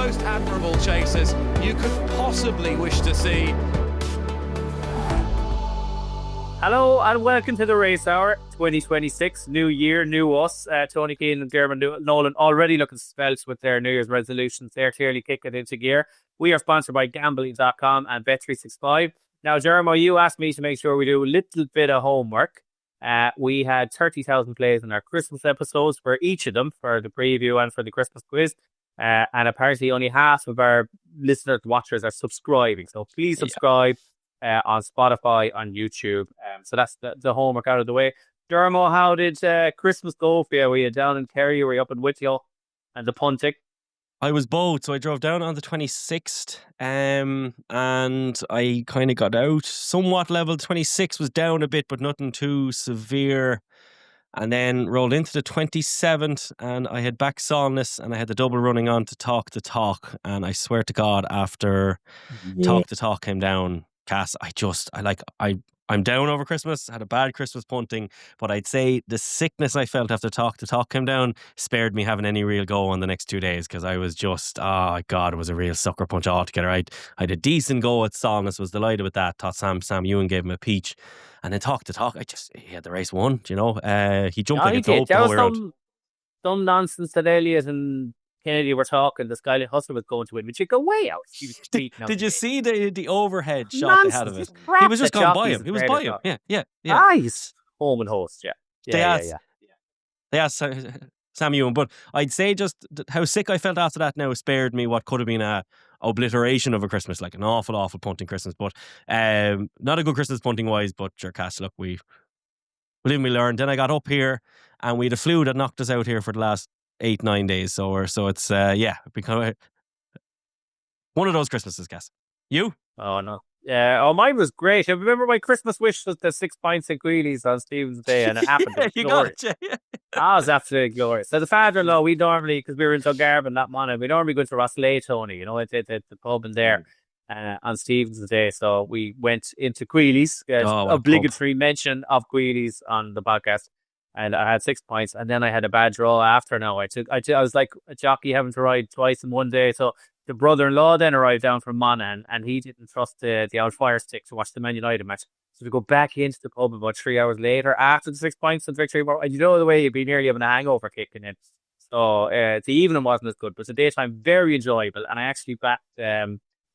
most admirable chasers you could possibly wish to see. Hello and welcome to the Racehour 2026. New year, new us. Tony Keenan and Diarmuid Nolan already looking svelte with their New Year's resolutions. They're clearly kicking into gear. We are sponsored by Gambling.com and Bet365. Now, Jeremy, you asked me to make sure we do a little bit of homework. We had 30,000 plays in our Christmas episodes for each of them, for the preview and for the Christmas quiz. And apparently only half of our listeners, watchers are subscribing. So please subscribe. On Spotify, on YouTube. So that's the homework out of the way. Dermo, how did Christmas go for you? Were you down in Kerry? Were you up in Whittiall and the Puntic? I was both. So I drove down on the 26th and I kind of got out somewhat level. 26 was down a bit, but nothing too severe. And then rolled into the 27th and I had back soreness and I had the double running on to talk the talk. And I swear to God, after talk the talk came down, Cass, I'm down over Christmas, had a bad Christmas punting, but I'd say the sickness I felt after talk to talk came down spared me having any real go on the next 2 days because I was just, it was a real sucker punch altogether. I had a decent go at Solness, was delighted with that. Thought Sam Ewan gave him a peach. And then talk to talk, he had the race won, you know. He jumped like a dope the whole way around. Some nonsense that Elliot and Kennedy were talking, the Skyline Hustler was going to win, but you go way out. He was did you see the overhead shot they had of it? He was just gone by him. He was by him. Yeah. Nice. Home and host, They asked Sam Ewan, but I'd say just how sick I felt after that now spared me what could have been a obliteration of a Christmas, like an awful punting Christmas, but not a good Christmas punting wise, but sure, Cass, look, we live and we learn. Then I got up here and we had a flu that knocked us out here for the last 8-9 days, so it's become one of those Christmases, guess. You? Oh no. Mine was great. I remember my Christmas wish was the 6 pints of Greeley's on Stephen's Day, and it happened. You got it. That was absolutely glorious. So the father-in-law, we normally, because we were in Dungarvan that morning, we normally go to Rosslea, Tony, you know, at the pub in there on Stephen's Day. So we went into Greeley's, obligatory mention of Greeley's on the podcast. And I had 6 pints, and then I had a bad draw after. Now I was like a jockey having to ride twice in one day. So the brother-in-law then arrived down from Monaghan, and he didn't trust the old fire stick to watch the Man United match. So we go back into the pub about 3 hours later after the 6 pints and victory. And you know the way you'd be nearly having a hangover kicking in. So the evening wasn't as good, but the daytime very enjoyable. And I actually backed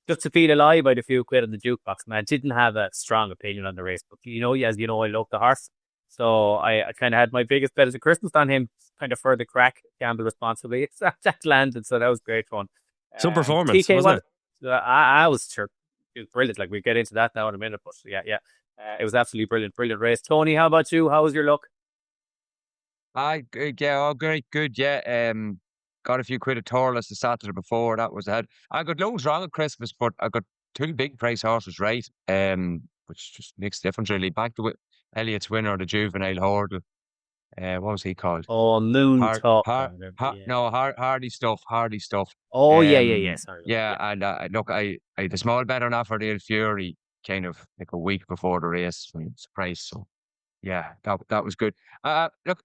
just to feel alive, I had a few quid on the jukebox. Man, I didn't have a strong opinion on the race, but as you know, I love the horse. So I kind of had my biggest bet as a Christmas on him, kind of for the crack, gamble responsibly. That landed, so that was great fun. Some performance, wasn't it? I was sure it was brilliant. Like, we'll get into that now in a minute, but it was absolutely brilliant race. Tony, how about you? How was your luck? Great, good, yeah. Got a few quid of Torless the Saturday before. That was ahead. I got loads wrong at Christmas, but I got 2 big price horses right, which just makes a difference really. Back to Elliot's winner, the Juvenile Hurdle. What was he called? Oh, Moon Top. Hardy Stuff. Oh, yeah. Sorry. Yeah, and look, I had a small bet on Offer Dale Fury kind of like a week before the race. I mean, surprise. So, yeah, that was good. Look,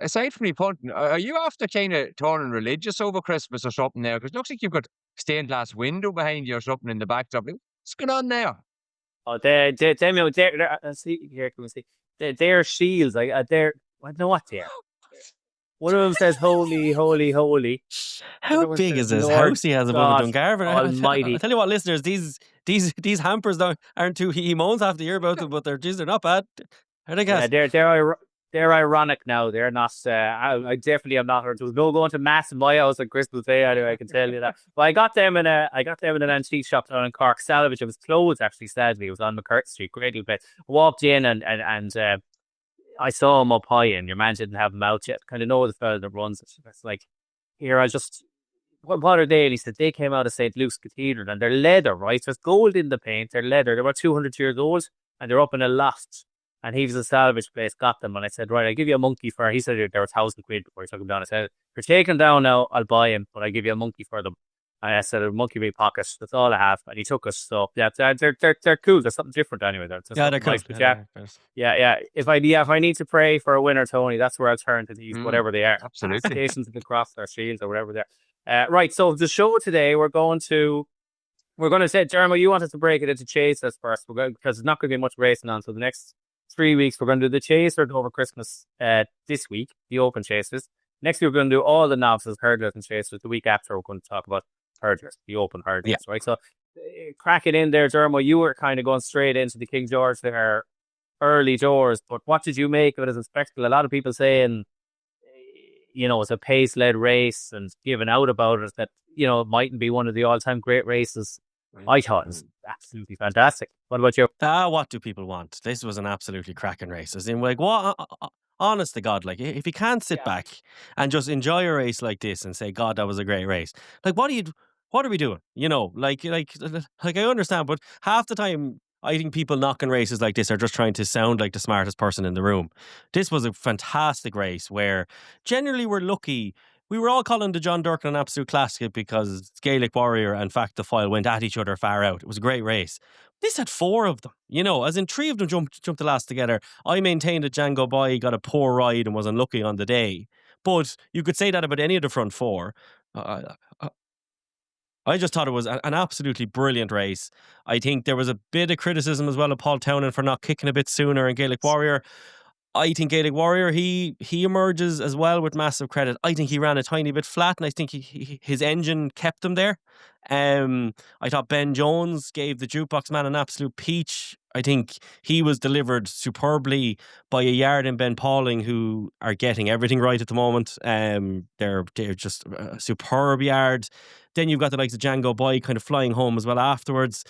aside from me punting, are you after kind of turning religious over Christmas or something there? Because it looks like you've got stained glass window behind you or something in the backdrop. What's going on there? Oh, they're see here. Can we see? They're shields. Like I don't know what they are. One of them says "Holy, holy, holy." How big is this house he has above Dungarvan? Almighty! I tell you what, listeners, these hampers aren't too he moans after year about them, but they're not bad. How they guess? Yeah, they're ironic now. They're not. I definitely am not. There was no going to mass in my house on Christmas Day. Anyway, I can tell you that. But I got them in an antique shop down in Cork Salvage. It was closed actually. Sadly, it was on McCurtain Street. Great little place. Walked in and I saw him up high, and your man didn't have him out yet. Kind of know the fella that runs it. It's like, here I just. What are they? And he said they came out of St. Luke's Cathedral, and they're leather, right? There's gold in the paint. They're leather. They're about 200 years old, and they're up in a loft. And he was a salvage place, got them. And I said, right, I'll give you a monkey for. He said they were 1,000 quid before he took them down. I said, if you're taking them down now, I'll buy him, but I'll give you a monkey for them. And I said, a monkey in my pocket. That's all I have. And he took us. So yeah, they're cool. There's something different anyway. They're cool. Nice, yeah. If I need to pray for a winner, Tony, that's where I'll turn to these, whatever they are. Absolutely. Stations of the cross or shields or whatever they are. Right, so the show today, we're going to say, Jeremy, you want us to break it into chasers first, because there's not going to be much racing on. So the next 3 weeks, we're going to do the chasers over Christmas this week, the open chasers. Next week, we're going to do all the novices, hurdlers and chasers. The week after, we're going to talk about hurdlers, the open hurdlers, right? So crack it in there, Jeremy. You were kind of going straight into the King George there, early doors, but what did you make of it as a spectacle? A lot of people saying, it's a pace-led race and giving out about it, that, it mightn't be one of the all-time great races. I thought it was absolutely fantastic. What about you? What do people want? This was an absolutely cracking race. As in, like, what? Honest to God, like, if you can't sit back and just enjoy a race like this and say, God, that was a great race. Like, what are we doing? Like I understand, but half the time, I think people knocking races like this are just trying to sound like the smartest person in the room. This was a fantastic race where generally we're lucky. We were all calling the John Durkin an absolute classic because Gaelic Warrior and Fact the File went at each other far out. It was a great race. This had 4 of them, as in 3 of them jumped the last together. I maintained that Django Boy got a poor ride and was unlucky on the day. But you could say that about any of the front 4. I just thought it was an absolutely brilliant race. I think there was a bit of criticism as well of Paul Townend for not kicking a bit sooner in Gaelic Warrior. I think Gaelic Warrior, he emerges as well with massive credit. I think he ran a tiny bit flat, and I think his engine kept him there. I thought Ben Jones gave the Jukebox Man an absolute peach. I think he was delivered superbly by a yard in Ben Pauling, who are getting everything right at the moment. They're just a superb yard. Then you've got the likes of Django Boy kind of flying home as well afterwards.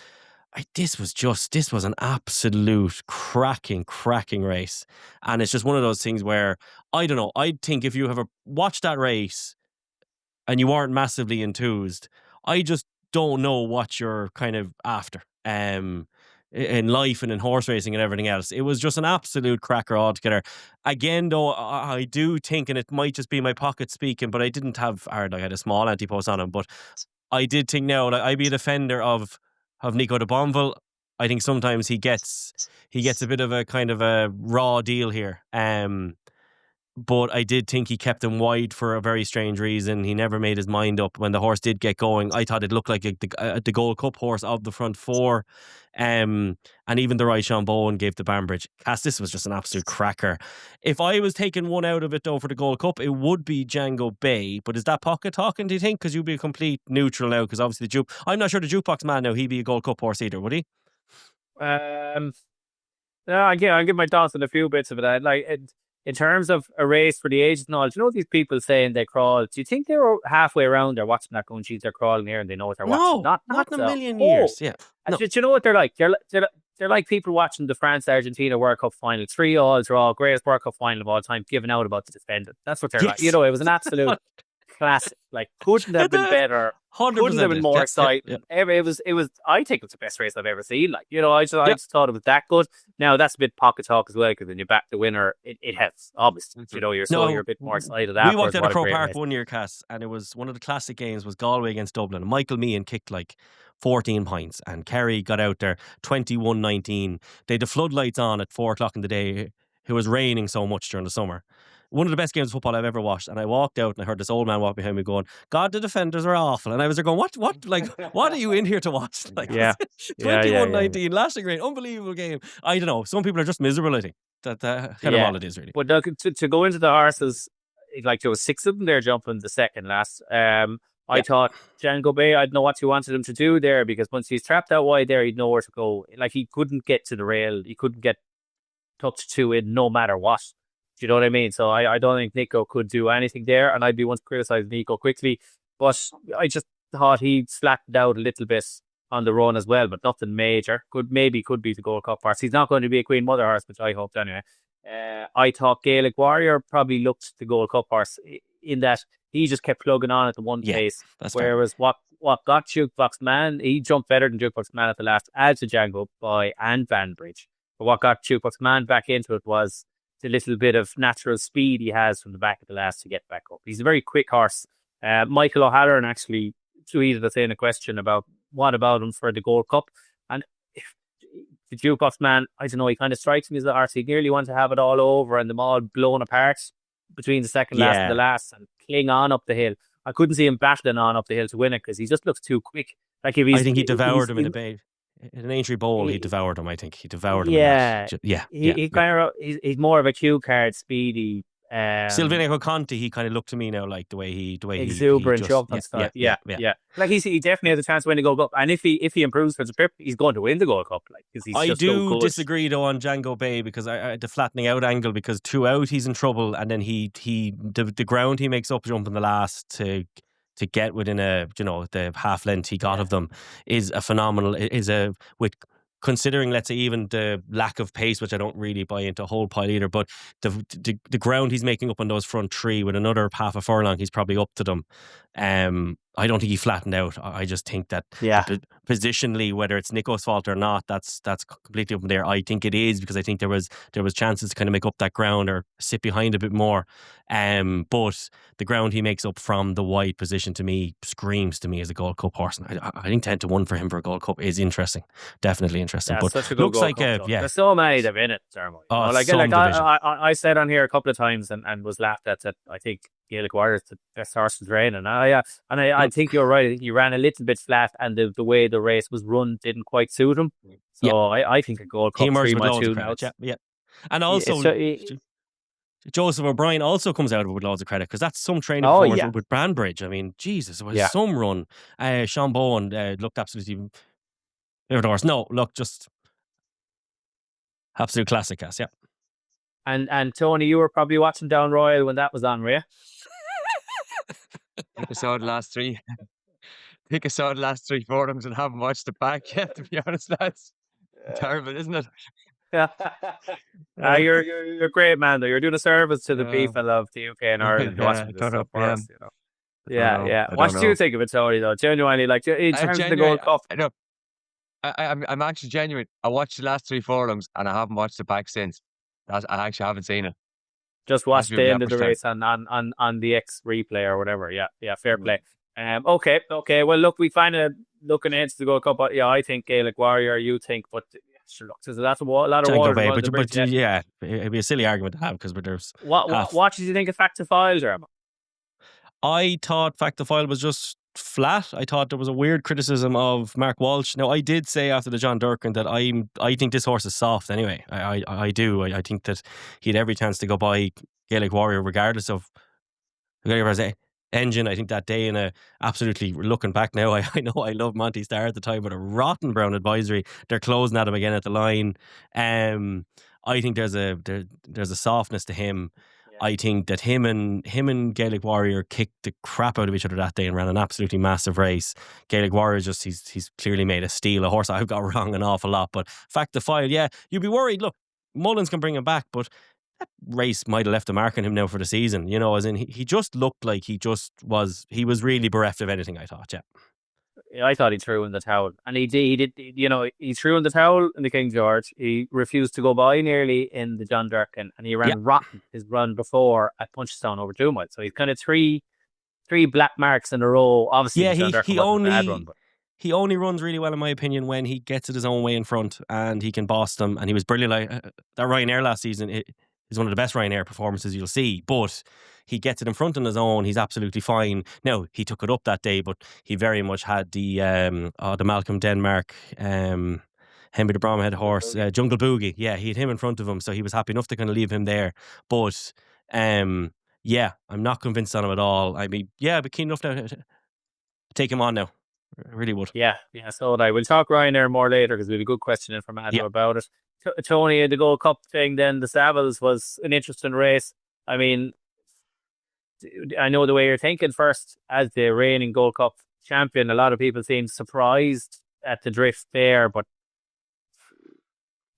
This was an absolute cracking race. And it's just one of those things where, I don't know, I think if you have watched that race and you aren't massively enthused, I just don't know what you're kind of after in life and in horse racing and everything else. It was just an absolute cracker altogether. Again, though, I do think, and it might just be my pocket speaking, but I didn't have, I had a small Antepost on him, but I did think now that I'd be a defender of Nico de Bonville. I think sometimes he gets a bit of a kind of a raw deal here. But I did think he kept him wide for a very strange reason. He never made his mind up when the horse did get going. I thought it looked like the Gold Cup horse of the front 4. And even the Racehour Bowen gave the Banbridge. Cass, this was just an absolute cracker. If I was taking one out of it, though, for the Gold Cup, it would be Django Bay. But is that pocket talking, do you think? Because you'd be a complete neutral now, because obviously I'm not sure the Jukebox Man now, he'd be a Gold Cup horse either, would he? No, I'll give my thoughts on a few bits of it. In terms of a race for the ages and all, do you know these people saying they crawl? Do you think they were halfway around, they're watching that going, geez, they're crawling here and they know what they're watching? Not in a million years, yeah. No. Do you know what they're like? They're like people watching the France-Argentina World Cup final. 3 all draw, greatest World Cup final of all time, giving out about the defendant. That's what they're like. It was an absolute classic. Like, couldn't have been better. 100%. Couldn't have been more exciting. Yeah. It was. I think it was the best race I've ever seen. Like, I just thought it was that good. Now that's a bit pocket talk as well, because when you back the winner, it helps. Obviously, you're a bit more excited. We walked out of Crow Park one year, Cass, and it was one of the classic games. Was Galway against Dublin. Michael Meehan kicked like 14 points, and Kerry got out there 21-19. They had the floodlights on at 4:00 in the day. It was raining so much during the summer. One of the best games of football I've ever watched. And I walked out and I heard this old man walk behind me going, God, the defenders are awful. And I was there going, what? Like, what are you in here to watch? Like, 21-19, lashing rain, unbelievable game. I don't know. Some people are just miserable, I think. That's kind of all it is, really. But to go into the horses, like there was 6 of them there jumping the second last. I thought Django Bay, I don't know what you wanted him to do there, because once he's trapped out wide there, he'd know where to go. Like, he couldn't get to the rail. He couldn't get touched to it no matter what. Do you know what I mean? So I don't think Nico could do anything there, and I'd be one to criticise Nico quickly. But I just thought he flattened out a little bit on the run as well, but nothing major. Could be the Gold Cup horse. He's not going to be a Queen Mother horse, which I hoped anyway. I thought Gaelic Warrior probably looked the Gold Cup horse in that he just kept plugging on at the one pace. Whereas what got Jukebox Man, he jumped better than Jukebox Man at the last, as to Django Boy and Banbridge. But what got Jukebox Man back into it was the little bit of natural speed he has from the back of the last to get back up. He's a very quick horse. Michael O'Halloran actually tweeted us in a question about what about him for the Gold Cup. And the Jukebox Man, I don't know, he kind of strikes me as a horse. He nearly wants to have it all over and them all blown apart between the second last and the last and cling on up the hill. I couldn't see him battling on up the hill to win it because he just looks too quick. Like if I think he devoured him in an Aintree Bowl. He devoured him. I think he devoured him. Yeah, in that. Yeah, he kind of he's more of a cue card, speedy. Silvinico Conti, he kind of looked to me now like the way he exuberant just, jump and stuff. Yeah. Like he definitely has a chance to win the Gold Cup, and if he improves for the trip, he's going to win the Gold Cup. Like because he's I just do so good. disagree though on Django Bay because the flattening out angle, because 2 out he's in trouble, and then the ground he makes up jump in the last to get within the half length he got of them is a phenomenal with. Considering, let's say, even the lack of pace, which I don't really buy into a whole pile either, but the ground he's making up on those front 3 with another half a furlong, he's probably up to them. I don't think he flattened out. I just think that positionally, whether it's Nico's fault or not, that's completely up in there. I think it is, because I think there was chances to kind of make up that ground or sit behind a bit more. But the ground he makes up from the wide position, to me, screams to me as a Gold Cup horse. I think 10-1 for him for a Gold Cup is interesting. Definitely interesting. Yeah, but such a good looks Gold like Cup, there's so many that in it, Diarmuid. Oh, like I said on here a couple of times and was laughed at that. I think Gaelic Warrior's the best horse in train, and I think you're right. I think he ran a little bit flat, and the way the race was run didn't quite suit him. So I think a Gold Cup 3 mile 2 now. Yeah, and also Joseph O'Brien also comes out of it with loads of credit, because that's some training performance with Branbridge. I mean, Jesus, it was some run. Sean Bowen looked absolutely favorite horse. No, look, just absolute classic ass. Yeah. And Tony, you were probably watching Down Royal when that was on, were you? I think I saw the last 3. I think I saw the last 3 forums and haven't watched it back yet, to be honest, lads. Terrible, isn't it? Yeah. You're a great man, though. You're doing a service to the people of the UK and Ireland. Watching this stuff for us, Yeah. What do you think of it, Tony, though? Genuinely, like, in terms of the Gold Cup. I'm actually genuine. I watched the last 3 forums and I haven't watched it back since. I actually haven't seen it. Just watch the end of the race on the X replay or whatever. Yeah, fair play. Okay. Well, look, we find it looking into the Gold Cup. I think Gaelic Warrior. You think, but sure, look, that's a lot of water. But yeah, it'd be a silly argument to have, because there's what did you think of Fact to File, Jeremy? I thought Fact to File was just flat. I thought there was a weird criticism of Mark Walsh. Now, I did say after the John Durkin that I think this horse is soft anyway. I do. I think that he had every chance to go by Gaelic Warrior regardless of Gaelic engine. I think that day in a absolutely, looking back now, I know I love Monty Starr at the time, but a rotten Brown advisory. They're closing at him again at the line. I think there's a softness to him. I think that him and Gaelic Warrior kicked the crap out of each other that day and ran an absolutely massive race. Gaelic Warrior he's clearly made a steal, a horse I've got wrong an awful lot. But Fact to File, yeah, you'd be worried. Look, Mullins can bring him back, but that race might have left a mark on him now for the season. As in he just looked like he was really bereft of anything, I thought. Yeah. I thought he threw in the towel, and he did. He threw in the towel in the King George. He refused to go by nearly in the John Durkin, and he ran rotten his run before at Punchestown over 2 miles. So he's kind of three black marks in a row. Obviously, he only runs really well, in my opinion, when he gets it his own way in front and he can boss them. And he was brilliant. Like that Ryanair last season is one of the best Ryanair performances you'll see, but he gets it in front on his own. He's absolutely fine. Now, he took it up that day, but he very much had the Malcolm Denmark, Henry the Bromhead horse, Jungle Boogie. Yeah, he had him in front of him, so he was happy enough to kind of leave him there. But, I'm not convinced on him at all. I mean, I'd be keen enough now to take him on now. I really would. Yeah, so would I. We'll talk Ryanair more later, because we have a good question in from Andrew about it. Tony, the Gold Cup thing then, the Savills was an interesting race. I mean, I know the way you're thinking first, as the reigning Gold Cup champion, a lot of people seem surprised at the drift there, but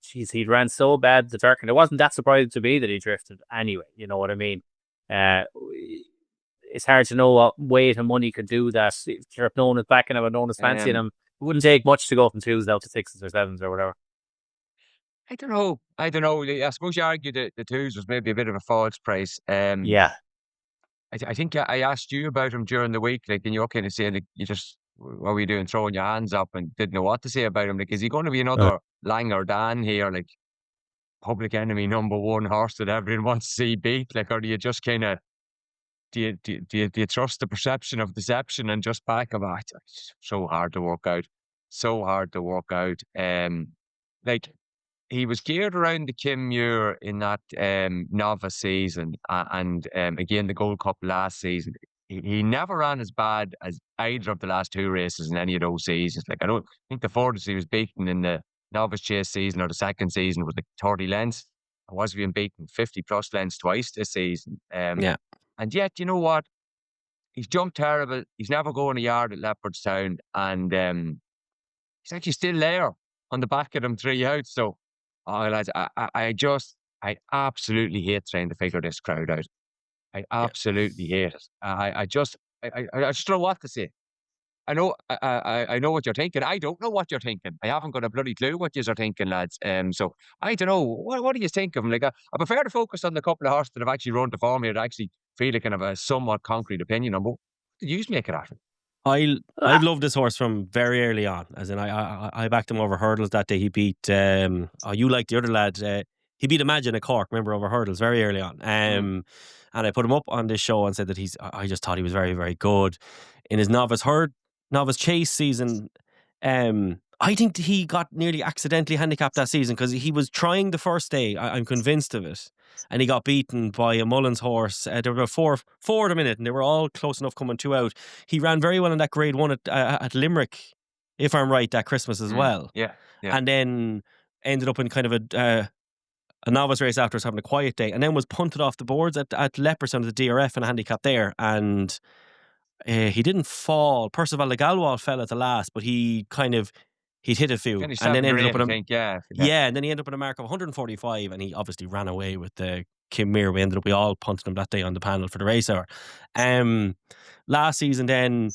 geez, he ran so bad the Durkin. It wasn't that surprising to me that he drifted anyway, you know what I mean? It's hard to know what weight and money could do that. If Nolan is backing him and Nolan is fancying him, it wouldn't take much to go from 2s down to 6s or 7s or whatever. I don't know. I suppose you argue that the 2s was maybe a bit of a false price. I think I asked you about him during the week, like, and you're kind of saying, like, what were you doing, throwing your hands up and didn't know what to say about him? Like, is he going to be another Lang or Dan here, like public enemy #1 horse that everyone wants to see beat? Like, or do you just kind of do you trust the perception of deception and just back him? It's so hard to work out. So hard to work out. Like he was geared around the Kim Muir in that novice season, and again the Gold Cup last season. He never ran as bad as either of the last two races in any of those seasons. Like I don't think the furthest he was beaten in the novice chase season or the second season was like 30 lengths. I was being beaten 50 plus lengths twice this season. Yeah. And yet, you know what? He's jumped terrible. He's never going a yard at Leopardstown, and he's actually still there on the back of them 3 out. So, lads, I absolutely hate trying to figure this crowd out. I absolutely hate it. I just don't know what to say. I know what you're thinking. I don't know what you're thinking. I haven't got a bloody clue what you're thinking, lads. So I don't know. What do you think of them? Like, I prefer to focus on the couple of horses that have actually run the form here to actually feel a kind of a somewhat concrete opinion on. But what did you make of that? I loved this horse from very early on. As in, I backed him over hurdles that day. He beat you like the other lad. He beat Imagine at Cork, remember, over hurdles very early on. And I put him up on this show and said that I just thought he was very, very good in his novice chase season. I think he got nearly accidentally handicapped that season because he was trying the first day. I'm convinced of it. And he got beaten by a Mullins horse. There were four at a minute, and they were all close enough coming 2 out. He ran very well in that grade 1 at Limerick, if I'm right, that Christmas as well. Yeah. And then ended up in kind of a novice race after having a quiet day, and then was punted off the boards at Leopardstown at the DRF and a handicap there. And he didn't fall. Percival de Galway fell at the last, but he'd hit a few, and then ended up in and then he ended up in a mark of 145, and he obviously ran away with the Kim Muir. We all punted him that day on the panel for the Racehour. Last season then,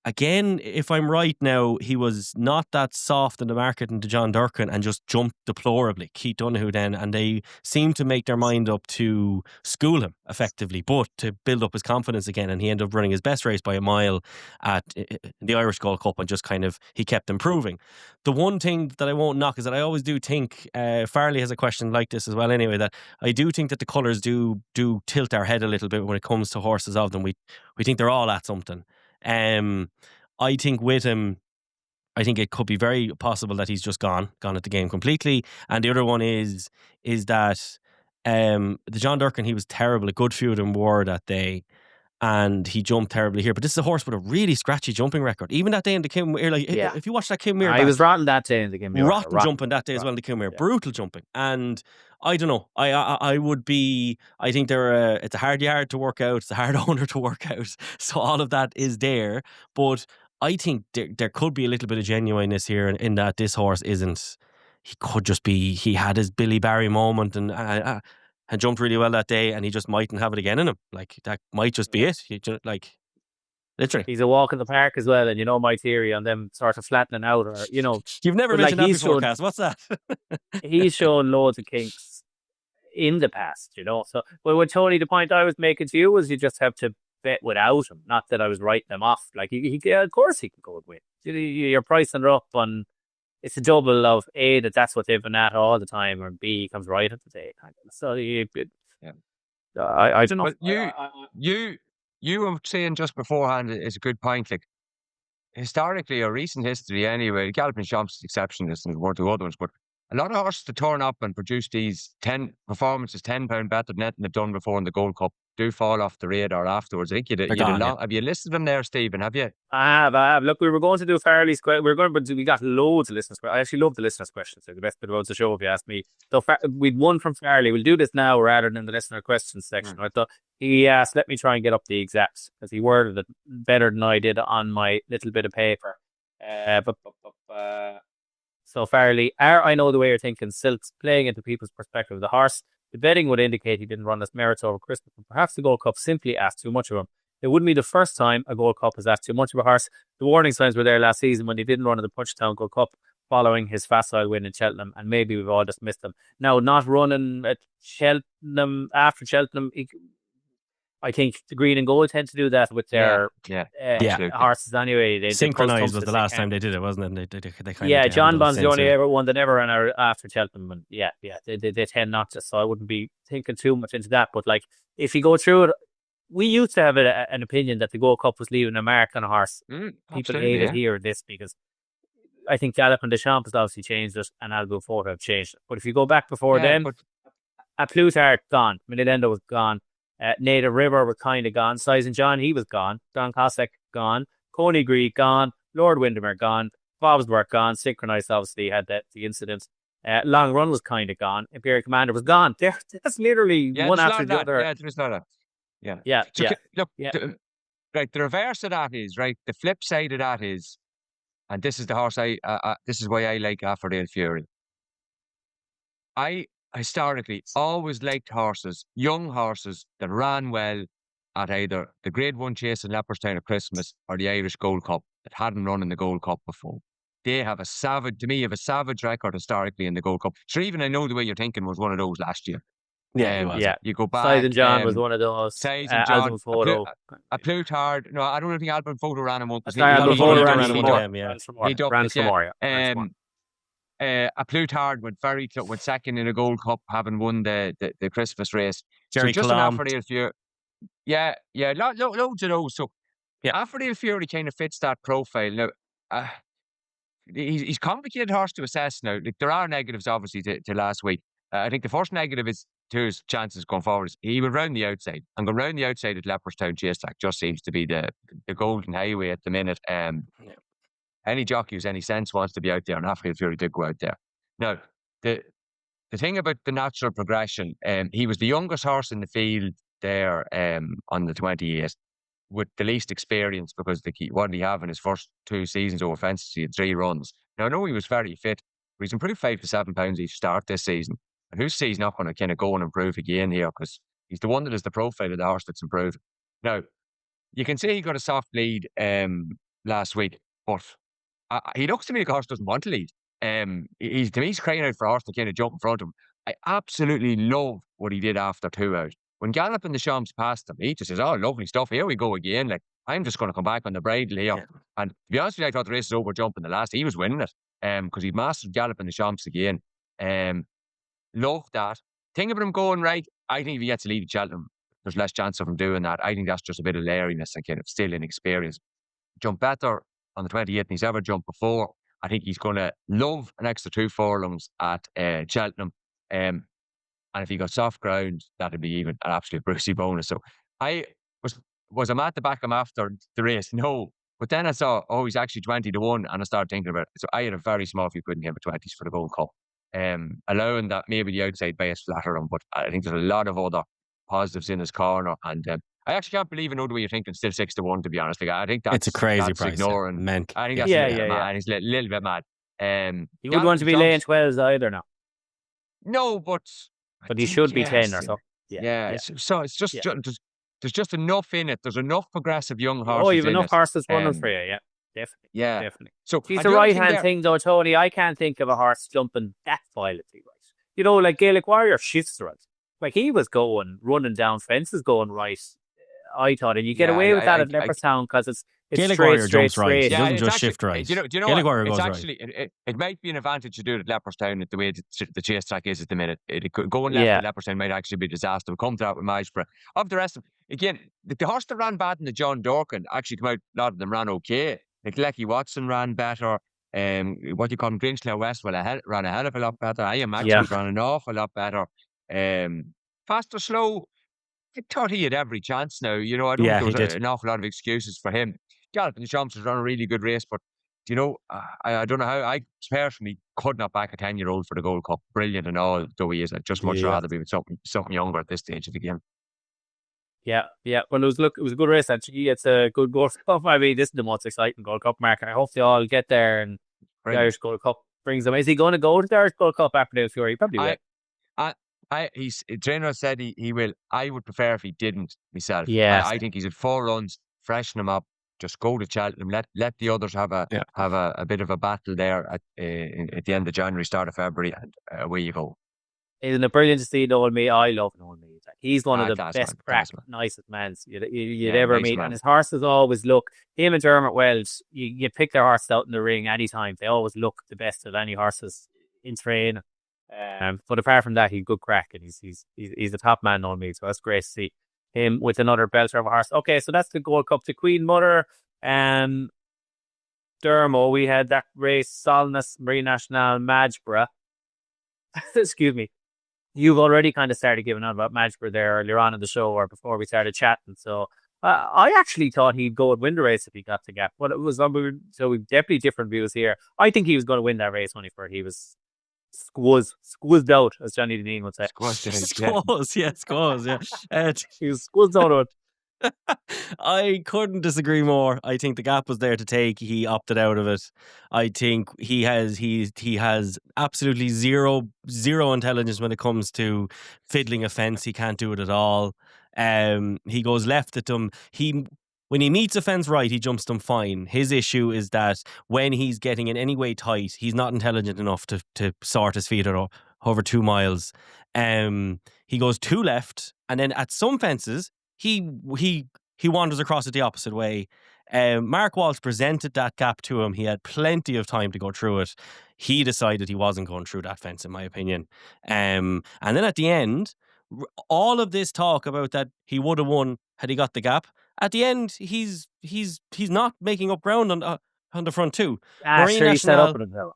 again, if I'm right now, he was not that soft in the market into John Durkin and just jumped deplorably. Keith Donoghue then, and they seemed to make their mind up to school him effectively, but to build up his confidence again. And he ended up running his best race by a mile at the Irish Gold Cup, and just he kept improving. The one thing that I won't knock is that I always do think, Farley has a question like this as well anyway, that I do think that the colours do tilt our head a little bit when it comes to horses of them. We think they're all at something. I think with him, I think it could be very possible that he's just gone at the game completely. And the other one is that the John Durkin, he was terrible. A good few of them were that day, and he jumped terribly here. But this is a horse with a really scratchy jumping record. Even that day in the Kim Muir, if you watch that Kim Muir, he was rotten that day in the Kim Muir. Rotten jumping that day as well in the Kim Muir. Brutal jumping. And I don't know. I would be. I think it's a hard yard to work out. It's a hard owner to work out. So all of that is there. But I think there could be a little bit of genuineness here in that this horse isn't. He could just be. He had his Billy Barry moment and jumped really well that day, and he just mightn't have it again in him. Like, that might just be it. Literally. He's a walk in the park as well, and you know my theory on them sort of flattening out, or You've never mentioned that before, Cass. What's that? He's shown loads of kinks in the past, So, well, with Tony, the point I was making to you was you just have to bet without him. Not that I was writing them off. Like, of course he can go and win. You're pricing her up on. It's a double of A, that's what they've been at all the time, or B, he comes right at the day. So I don't know. But you were saying just beforehand is a good point. Like, historically or recent history anyway, Galloping Champs is exceptionless and one or two other ones, but a lot of horses to turn up and produce these 10 performances, £10 better than anything they've done before in the Gold Cup, do fall off the radar afterwards. I think have you listed them there, Stephen? Have you? I have. Look, we were going to do Farley's question. We got loads of listeners. I actually love the listeners' questions. They're the best bit about the show, if you ask me. So we'd one from Farley. We'll do this now rather than the listener questions section. I thought he asked, let me try and get up the exacts, because he worded it better than I did on my little bit of paper. So Farley, I know the way you're thinking, Silks playing into people's perspective of the horse. The betting would indicate he didn't run his merits over Christmas, but perhaps the Gold Cup simply asked too much of him. It wouldn't be the first time a Gold Cup has asked too much of a horse. The warning signs were there last season when he didn't run in the Punchestown Gold Cup following his facile win in Cheltenham, and maybe we've all just missed them. Now, not running at Cheltenham, after Cheltenham, I think the green and gold tend to do that with their horses anyway. They synchronized was the last time they did it, wasn't it? They John Bond's the only ever one that never ran after Cheltenham, and they tend not to. So I wouldn't be thinking too much into that. But like, if you go through it, we used to have an opinion that the Gold Cup was leaving a mark on a horse. People Absolutely, hated yeah. hearing this because I think Gallup and Deschamps has obviously changed it, and Algo Ford have changed it. But if you go back before Yeah, then, but at Plutarch gone, Mililendo was gone, Native River were kind of gone, Size and John, he was gone, Don Cossack gone, Coney Gree gone, Lord Windermere gone, Bobsworth gone, Synchronized obviously had the incident. Long Run was kind of gone. Imperial Commander was gone. That's literally yeah, one there's a lot after of the that. other. Yeah, there's a lot of yeah. Yeah, So yeah, look, yeah. right. The reverse of that is right. The flip side of that is, and this is the horse this is why I like Affordale Fury. I historically always liked horses, young horses that ran well at either the Grade 1 chase in Leopardstown at Christmas or the Irish Gold Cup that hadn't run in the Gold Cup before. They have a savage record historically in the Gold Cup. Sure, even I know the way you're thinking was one of those last year. Yeah, he was. Yeah. You go Size back. and John was one of those. Size and Album John, Photo. a Plutarch. No, I don't think Album Photo ran him one. Album Photo ran ran him one one. of them, yeah. He ducked Ran it, some yeah. more, yeah. A Plutarch went went second in a Gold Cup, having won the Christmas race. Jerry so just Colomb. an Affordale Fury. Yeah, loads of those. So Yeah. Affordale Fury kind of fits that profile. Now, he's complicated horse to assess now. Like, there are negatives, obviously, to last week. I think the first negative is to his chances going forward. He went round the outside. And going round the outside at Leopardstown Chase Track just seems to be the golden highway at the minute. Any jockey who's any sense wants to be out there, and Affordale Fury did go out there. Now, the thing about the natural progression, he was the youngest horse in the field there on the 28th with the least experience because what did he have in his first 2 seasons over fences? He had 3 runs. Now, I know he was very fit, but he's improved 5 to 7 pounds each start this season. And who's he's not going to kind of go and improve again here because he's the one that is the profile of the horse that's improved. Now, you can say he got a soft lead last week, but he looks to me like a horse doesn't want to lead. To me, he's crying out for a horse to kind of jump in front of him. I absolutely love what he did after 2 out. When Gallup and Deschamps passed him, he just says, "Oh, lovely stuff. Here we go again. Like, I'm just going to come back on the bridle here." Yeah. And to be honest with you, I thought the race was over jumping the last. He was winning it because he mastered Gallup and Deschamps again. Love that. Thing about him going right, I think if he gets a lead at Cheltenham, there's less chance of him doing that. I think that's just a bit of lariness and kind of still inexperience. Jump better on the 28th than he's ever jumped before. I think he's going to love an extra 2 furlongs at Cheltenham. And if he got soft ground, that'd be even an absolute Brucey bonus. So I was I mad to back him after the race? No. But then I saw, he's actually 20 to 1, and I started thinking about it. So I had a very small few quid in him at 20s for the Gold Cup. Allowing that maybe the outside bias flatter him, but I think there's a lot of other positives in his corner. And I actually can't believe the way you're thinking still 6 to 1, to be honest. Like, I think that's a crazy price. Ignoring. Mental. I think that's mad. He's a little bit mad. He wouldn't want to be laying 12s either now. No, but he should be 10 or so. Yeah. So it's just there's just enough in it. There's enough progressive young horses. You have enough horses running for you, yeah. Definitely. Yeah. Definitely. So he's the right hand thing though, Tony. I can't think of a horse jumping that violently right. You know, like Gaelic Warrior shifts right. Like, he was running down fences going right, I thought. And you get away with that at Leopardstown because it's Gaelic straight, Warrior straight, jumps right. straight. He doesn't just shift right. Do you know Gaelic what? Warrior It's goes actually, right. It might be an advantage to do it at Leopardstown the way the chase track is at the minute. Going left at Leopardstown might actually be a disaster. We'll come to that with Magsborough. Of the rest of them, again, the horse that ran bad in the John Dorkin actually come out, a lot of them ran okay. Like Lecky Watson ran better. What do you call him? Grinchlow West ran a hell of a lot better. I am actually ran an awful lot better. Fast or slow, I thought he had every chance now. You know, I don't think there was an awful lot of excuses for him. Gallup and Deschamps has run a really good race, but you know, I don't know how. I personally could not back a 10-year-old for the Gold Cup. Brilliant and all, though he is. I'd just much rather be with something younger at this stage of the game. Yeah. Well, it was a good race actually. It's a good Gold Cup. I mean, this is the most exciting Gold Cup market. I hope they all get there and the Irish Gold Cup brings them. Is he going to go to the Irish Gold Cup after the Fury? He probably will. Trainer said he will. I would prefer if he didn't myself. Yeah, I think he's at 4 runs. Freshen him up. Just go to Cheltenham. Let the others have a bit of a battle there at the end of January, start of February, and away you go. Isn't it brilliant to see Nolan Mead? I love Nolan Mead. He's one of the best nicest men you'd ever meet. Man. And his horses always look, him and Dermot Wells, you pick their horses out in the ring anytime. They always look the best of any horses in training. But apart from that, he's good crack, and he's a top man, Nolan Mead. So that's great to see. him with another belter of a horse. Okay, so that's the Gold Cup. The Queen Mother, Dermo, we had that race, Solness, Marine National, Madgeborough. Excuse me. You've already kind of started giving out about Madgeborough there earlier on in the show or before we started chatting. So I actually thought he'd go and win the race if he got the gap. But it was so we've definitely different views here. I think he was going to win that race, Honeyford. He was squeezed out, as Johnny Deneen would say. Squashed it. Squaws, yeah. He was squeezed out of it. I couldn't disagree more. I think the gap was there to take. He opted out of it. I think he has absolutely zero intelligence when it comes to fiddling a fence. He can't do it at all. He goes left at them. When he meets a fence right, he jumps them fine. His issue is that when he's getting in any way tight, he's not intelligent enough to sort his feet out over 2 miles. He goes too left, and then at some fences, he wanders across it the opposite way. Mark Walsh presented that gap to him. He had plenty of time to go through it. He decided he wasn't going through that fence, in my opinion. And then at the end, all of this talk about that he would have won had he got the gap. At the end, he's not making up ground on the front two. Sure, he set up with him though.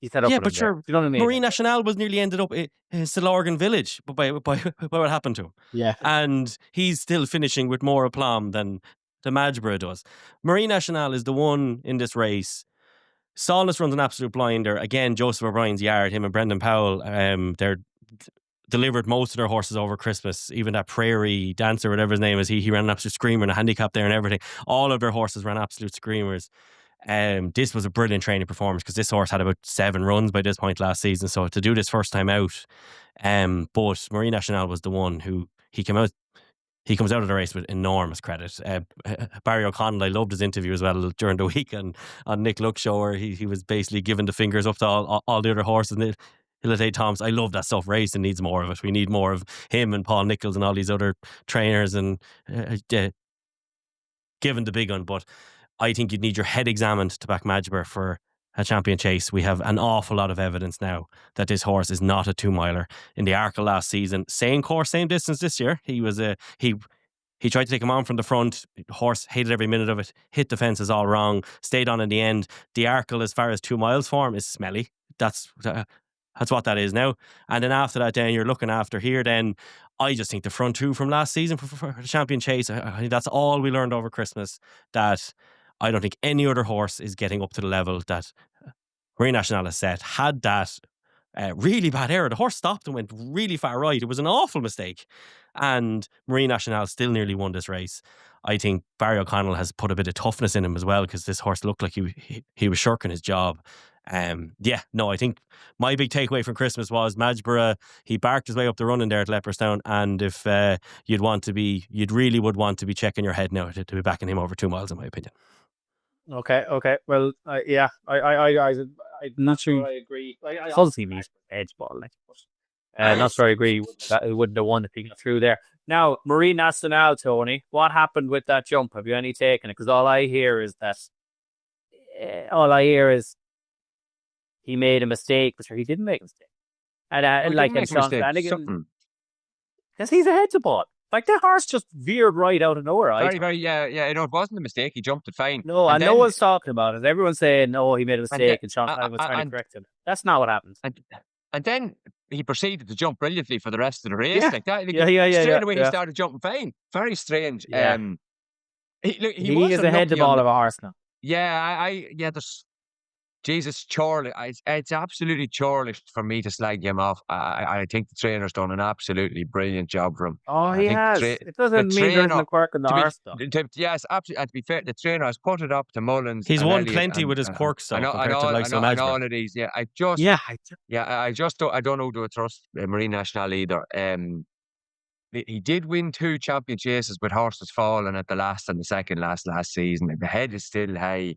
He set up with him. But sure, you know what I mean? Marine National was nearly ended up in Stillorgan Village by what happened to him. Yeah. And he's still finishing with more aplomb than the Madgeborough does. Marine National is the one in this race. Solness runs an absolute blinder. Again, Joseph O'Brien's yard, him and Brendan Powell, they're delivered most of their horses over Christmas. Even that Prairie Dancer, whatever his name is, he ran an absolute screamer and a handicap there and everything. All of their horses ran absolute screamers. This was a brilliant training performance because this horse had about 7 runs by this point last season. So to do this first time out, but Marine National was the one who he comes out of the race with enormous credit. Barry O'Connell, I loved his interview as well during the week on Nick Luck show, where he was basically giving the fingers up to all the other horses. And Hilate Thomas, I love that stuff. Racing needs more of it. We need more of him and Paul Nichols and all these other trainers and giving the big one. But I think you'd need your head examined to back Madgeborough for a champion chase. We have an awful lot of evidence now that this horse is not a 2-miler. In the Arkle last season, same course, same distance this year. He tried to take him on from the front. The horse hated every minute of it. Hit the fences all wrong. Stayed on in the end. The Arkle, as far as 2 miles form, is smelly. That's what that is now. And then after that, then you're looking after here. Then I just think the front two from last season for the champion chase. I think that's all we learned over Christmas. That I don't think any other horse is getting up to the level that Marine National has set. Had that really bad error, the horse stopped and went really far right. It was an awful mistake. And Marine National still nearly won this race. I think Barry O'Connell has put a bit of toughness in him as well, because this horse looked like he was shirking his job. I think my big takeaway from Christmas was Madgeborough. He barked his way up the run in there at Leopardstown, and if you'd really would want to be checking your head now to be backing him over 2 miles, in my opinion. Okay. Well, I'm not sure I agree. I obviously need edge ball, not sure I agree that it wouldn't have won if he got through there. Now, Marine National, Tony, what happened with that jump? Have you any take on it? Because all I hear is he made a mistake, but sure, he didn't make a mistake. And Sean Flanagan, because he's ahead to ball. Like, that horse just veered right out of nowhere. It wasn't a mistake. He jumped it fine. No, and no one's talking about it. Everyone's saying, no, he made a mistake, and Sean Flanagan was trying to correct him. That's not what happened. And then he proceeded to jump brilliantly for the rest of the race. Yeah. Like that. Straight away, he started jumping fine. Very strange. Yeah. He is ahead the ball of a horse now. There's... Jesus, churlish. It's absolutely churlish for me to slag him off. I think the trainer's done an absolutely brilliant job for him. Oh, he has. It doesn't mean there's no quirk in the horse, though. Yes, absolutely. And to be fair, the trainer has put it up to Mullins. He's won plenty with his quirks, though, compared to the likes of Madgeborough. All of these. Yeah, I don't know do I trust Marine National either. He did win 2 champion chases with horses falling at the last and the second last season. Like, the head is still high.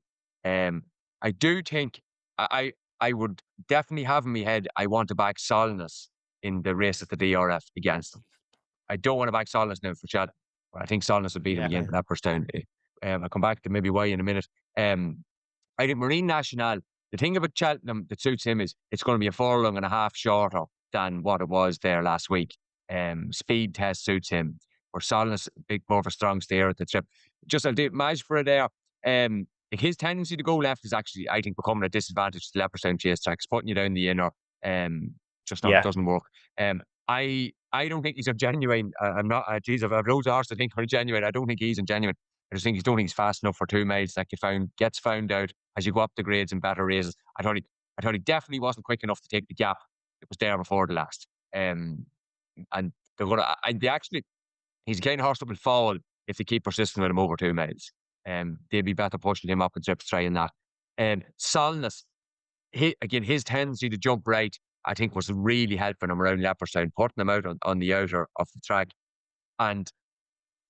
I do think I would definitely have in my head, I want to back Solness in the race at the DRF against him. I don't want to back Solness now for Cheltenham. I think Solness will beat him again for that percent. I'll come back to maybe why in a minute. I think Marine National, the thing about Cheltenham that suits him is it's going to be a 1.5 furlongs shorter than what it was there last week. Speed test suits him. or Solness, big more of a strong stayer at the trip. Just I'll do Majborough there. His tendency to go left is actually, I think, becoming a disadvantage to Leopardstown chase tracks, putting you down the inner. Just not doesn't work. I don't think he's a genuine. I'm not. Geez, I've loads of horses I think are genuine. I don't think he's a genuine. I just think don't think he's fast enough for 2 miles. Like gets found out as you go up the grades in better races. I thought he definitely wasn't quick enough to take the gap that was there before the last. And they're gonna. They actually, he's a kind of horse that will fall if they keep persisting with him over 2 miles. They'd be better pushing him up and trying that. Solness, his tendency to jump right, I think, was really helping him around Leopardstown, putting him out on the outer of the track. And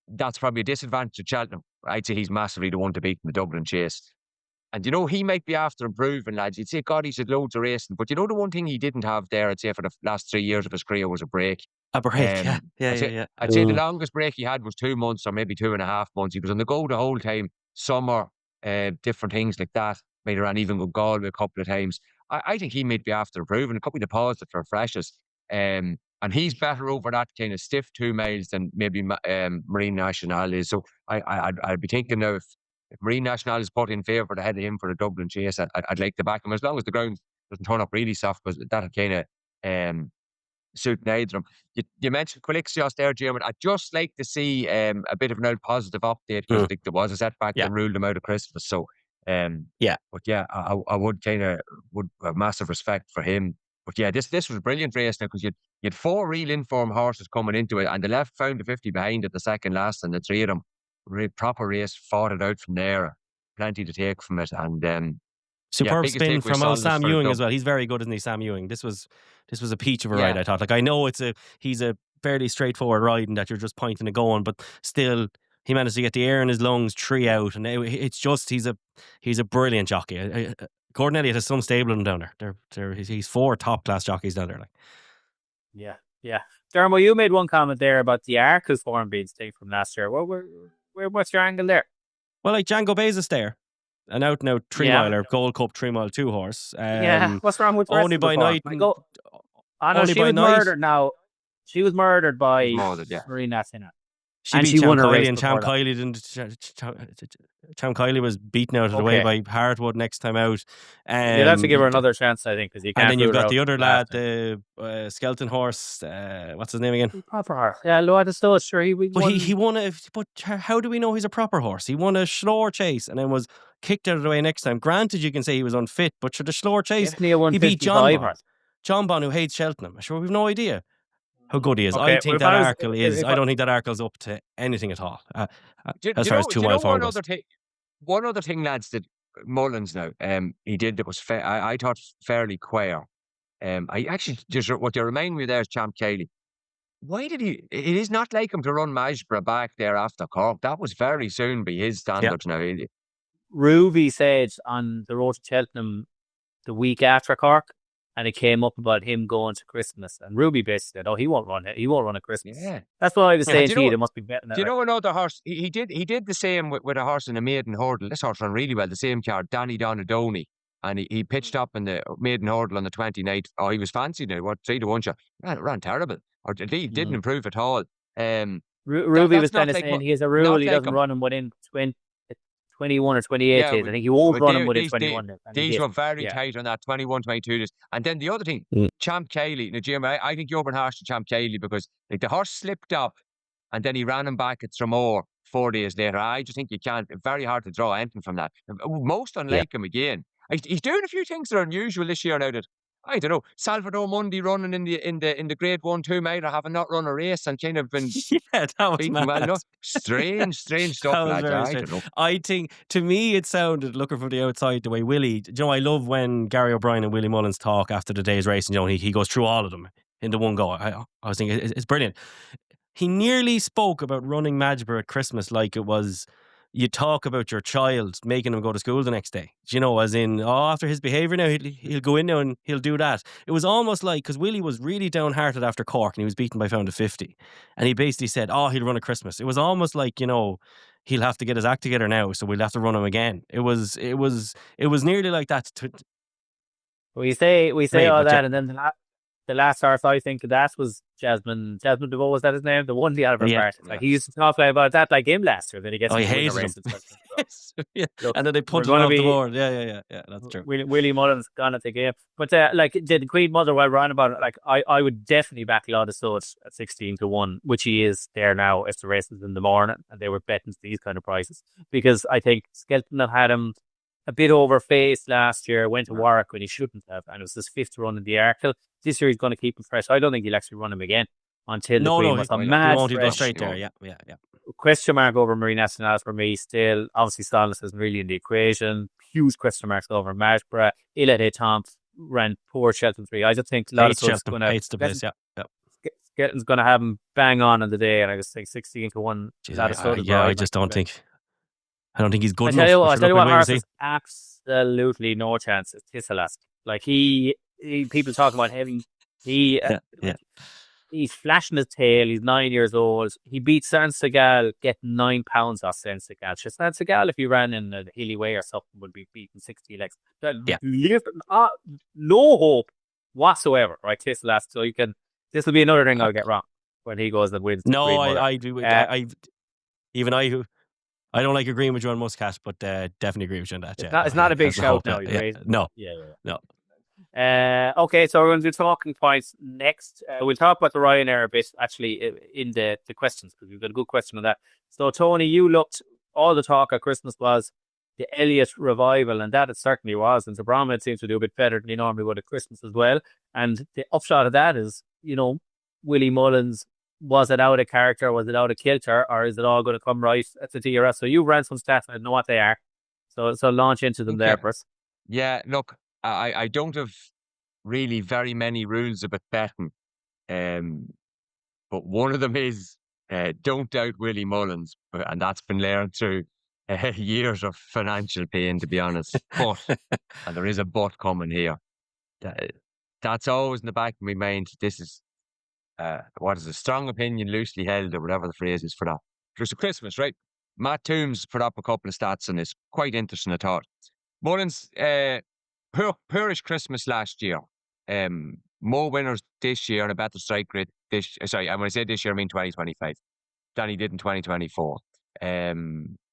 that's probably a disadvantage to Cheltenham. I'd say he's massively the one to beat in the Dublin chase. And, he might be after improving, lads. You'd say, God, he's had loads of racing. But, the one thing he didn't have there, I'd say, for the last 3 years of his career was a break. A break, yeah. I'd say the longest break he had was 2 months or maybe 2.5 months. He was on the go the whole time, summer, different things like that. Made around even go Galway a couple of times. I think he might be after improving. It could be the pause that refreshes. And he's better over that kind of stiff 2 miles than maybe Marine National is. So I'd be thinking now if Marine National is put in favour ahead of him for the Dublin chase, I'd like to back him as long as the ground doesn't turn up really soft, because that'll kind of suit neither of them. You mentioned Quilixios there, Jim. I'd just like to see a bit of an old positive update, because I think there was a setback that ruled him out of Christmas. So but yeah, I would have massive respect for him. But yeah, this was a brilliant race now, because you had 4 real informed horses coming into it, and the left found the 50 behind at the second last, and the 3 of them proper race, fought it out from there. Plenty to take from it, and superb spin from old Sam Ewing as well. He's very good, isn't he, Sam Ewing? This was a peach of a ride, I thought. Like, I know he's a fairly straightforward ride, and that you're just pointing and going, but still, he managed to get the air in his lungs, 3 out, and it's just he's a brilliant jockey. Gordon Elliott has some stable in down there. He's 4 top class jockeys down there. Like, yeah. Dermo, you made one comment there about the Arkle's form being stayed from last year. What's your angle there? Well, like Django Bezos there, an out and out 3 miler, Gold Cup 3 mile 2 horse. What's wrong with only by night? She was murdered. Now she was murdered by Marine National. She beat Cham Kiley, and Cham Kiley didn't. Cham Kiley was beaten out of the way by Hardwood next time out. You'll have to give her another chance, I think, because you can't. And then you've got the other lad, the skeleton horse. What's his name again? Proper horse. Yeah, Lloyd is still sure he won. But how do we know he's a proper horse? He won a Schlor chase and then was kicked out of the way next time. Granted, you can say he was unfit, but for the Schlor chase, he beat John Bon, who hates Cheltenham. Sure, we've no idea how good he is. I think that Arkle is. I don't think that Arkle's up to anything at all. As far as 2 mile form goes. One other thing, lads, that Mullins now he did that was I thought fairly queer. I actually just what you remind me there is Champ Kelly. Why did he? It is not like him to run Majborough back there after Cork. That was very soon by his standards now. Ruby said on the road to Cheltenham the week after Cork, and it came up about him going to Christmas, and Ruby basically said, "Oh, he won't run it. He won't run at Christmas." Yeah, that's what I was saying to you. There must be betting. Do you know another horse? He did the same with a horse in a maiden hurdle. This horse ran really well. The same card, Danny Donadoni, and he pitched up in the maiden hurdle on the 29th. Oh, he was fancy now. What 3-1 shot? Ran terrible, or didn't improve at all. Ruby was kind of saying he has a rule. He doesn't run him within 21 or 28 days. I think he won't run him within 21. These were very tight on that 21, 22 days. And then the other thing, Champ Kiley. Now, Jim, I think you're been harsh to Champ Kiley, because like the horse slipped up and then he ran him back at Tramore 4 days later. I just think you can't. Very hard to draw anything from that. Most unlike him again. He's doing a few things that are unusual this year now. That I don't know. Salvador Mundi running in the Grade 1-2 miler, having not run a race and kind of been that was mad. Well, no, strange stuff. Like I don't know. I think to me it sounded, looking from the outside, the way Willie. I love when Gary O'Brien and Willie Mullins talk after the day's race, and he goes through all of them in the one go. I was thinking it's brilliant. He nearly spoke about running Majborough at Christmas like it was. You talk about your child making him go to school the next day. As in, after his behaviour now, he'll go in now and he'll do that. It was almost like, because Willie was really downhearted after Cork and he was beaten by Found of 50. And he basically said, he'll run at Christmas. It was almost like, he'll have to get his act together now, so we'll have to run him again. It was nearly like that. We say all that, and then the last horse I think of that was Jasmine DeVoe, was that his name? The one the Oliver Yeah, Party. Like he used to talk about that like him last year. Then he gets Oh, to he win a hated him. race. So, Yeah. look, And then they we're punted it going to off the be board. Yeah. That's true. Willie Mullins gone at the game. But like the Queen Mother, while we're on about it, like I would definitely back Law of Swords at 16-1, which he is there now if the race is in the morning and they were betting these kind of prices. Because I think Skelton have had him a bit overfaced last year, went to Warwick when he shouldn't have, and it was his 5th run in the Arkle. This year he's going to keep him fresh. I don't think he'll actually run him again until the Queen was he mad won't. He'll go fresh. straight there. Yeah. Question mark over Marie Nationale for me still. Obviously, Stallis isn't really in the equation. Huge question marks over Marshborough. Ila de Tomp ran poor Shelton 3. I just think a lot of stuff's going to... Hates the place, yeah. Skelton's going to have him bang on the day, and I just think 16-1. I just don't think... I don't think he's good enough. I tell you what, Harris has absolutely no chance. It's Tisselast. Like people talk about him. He's flashing his tail. He's 9 years old. He beat San Segal, getting £9 off San Segal. San Segal, if he ran in the Hilly Way or something, would be beating 60 legs. No hope whatsoever, right? Tisselast. So this will be another thing I'll get wrong when he goes and wins. No, I do. I don't like agreeing with you on Muscat, but definitely agree with you on that. It's not a big shout now. No. Okay, so we're going to do talking points next. We'll talk about the Ryanair a bit, actually, in the questions, because we've got a good question on that. So, Tony, you looked, all the talk at Christmas was the Elliott revival, and that it certainly was. And Bromhead seems to do a bit better than he normally would at Christmas as well. And the upshot of that is, Willie Mullins, was it out of character, was it out of kilter, or is it all going to come right at the DRS? So you ran some stats, I don't know what they are. So launch into them there, Bruce. Yeah, look, I don't have really very many rules about betting, but one of them is don't doubt Willie Mullins, and that's been learned through years of financial pain, to be honest. But, and there is a but coming here, that's always in the back of my mind. This is what is a strong opinion, loosely held, or whatever the phrase is for that. There's a Christmas, right? Matt Toombs put up a couple of stats on this. Quite interesting, I thought. Mullins, poorish Christmas last year. More winners this year and a better strike rate sorry, and when I say this year, I mean 2025, than he did in 2024.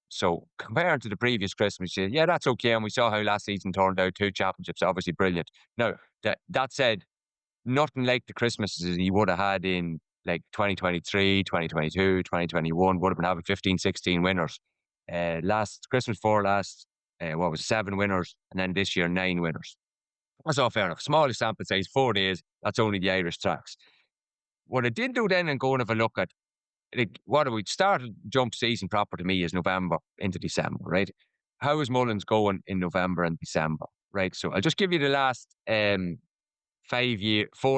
So comparing to the previous Christmas year, yeah, that's okay. And we saw how last season turned out. 2 championships, obviously brilliant. Now, that said, nothing like the Christmases he would have had in like 2023, 2022, 2021, would have been having 15, 16 winners. Last Christmas 7 winners, and then this year 9 winners. That's all fair enough. Smallest sample size, 4 days. That's only the Irish tracks. What I did do then and go and have a look at, what we started jump season proper to me is November into December, right? How is Mullins going in November and December, right? So I'll just give you the last 4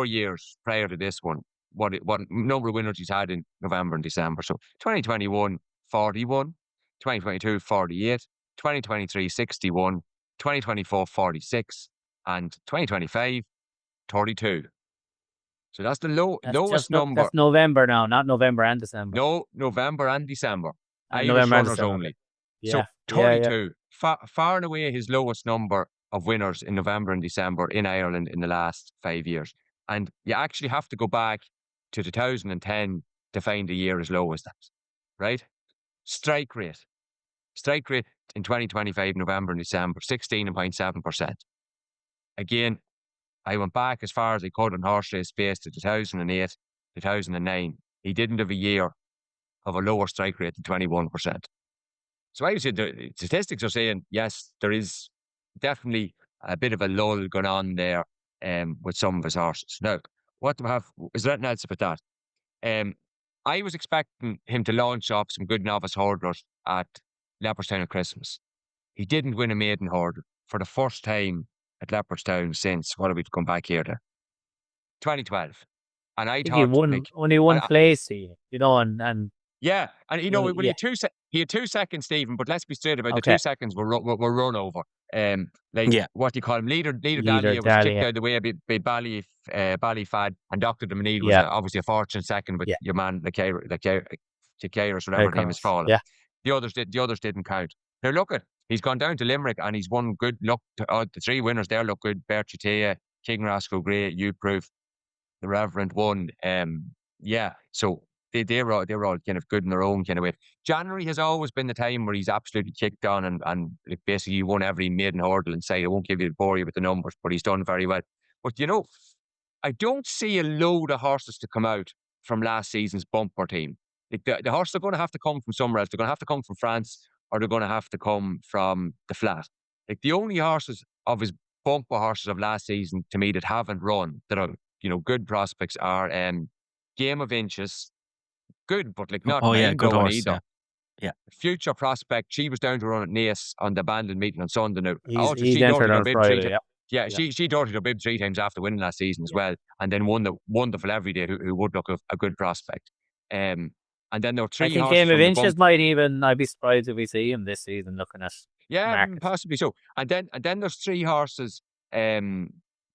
years prior to this one, what number of winners he's had in November and December. So 2021, 41, 2022, 48, 2023, 61, 2024, 46, and 2025, 32. So that's the lowest number. That's November now, not November and December. No, November and December. Irish November and runners December. only. Yeah. So 32, far and away his lowest number of winners in November and December in Ireland in the last 5 years. And you actually have to go back to 2010 to find a year as low as that, right? Strike rate in 2025, November and December, 16.7%. Again, I went back as far as I could on horse race space to 2008, 2009. He didn't have a year of a lower strike rate than 21%. So I would say the statistics are saying, yes, there is definitely a bit of a lull going on there with some of his horses. Now, what do we have? Is there anything else about that? I was expecting him to launch off some good novice hurdlers at Leopardstown at Christmas. He didn't win a maiden hurdle for the first time at Leopardstown since, what have we come back here to? 2012. And I thought... He won only one place, and yeah, and he had 2 seconds, Stephen, but let's be straight about the 2 seconds were run over. What do you call him? Leader Dahlia was kicked out of the way by Ballyfad, and Dr. Demonide was obviously a fortunate second with your man, the Kairos, whatever name is fallen. Yeah. The others didn't count. Now look he's gone down to Limerick and he's won good. Look, the 3 winners there look good. Bertie Tea, King Roscoe Gray, You Proof. the Reverend won. So they're all kind of good in their own kind of way. January has always been the time where he's absolutely kicked on and like basically won every maiden hurdle inside. I won't bore you with the numbers, but he's done very well. But I don't see a load of horses to come out from last season's bumper team. Like the horses are going to have to come from somewhere else. They're going to have to come from France, or they're going to have to come from the flat. Like the only horses of his bumper horses of last season to me that haven't run that are good prospects are Game of Inches, good, but like not Oh yeah, mind good blowing horse. either. Yeah. Future Prospect, she was down to run at Naas on the abandoned meeting on Sunday. Now, He's she entered dirtied her on bib Friday. 3 times. Yeah. She dirtied her bib 3 times after winning last season as well, and then won the wonderful Everyday, who would look a good prospect. And then there were 3 I think horses Game of from the Inches might even. I'd be surprised if we see him this season looking at. Markets. Possibly so. And then there's 3 horses, 3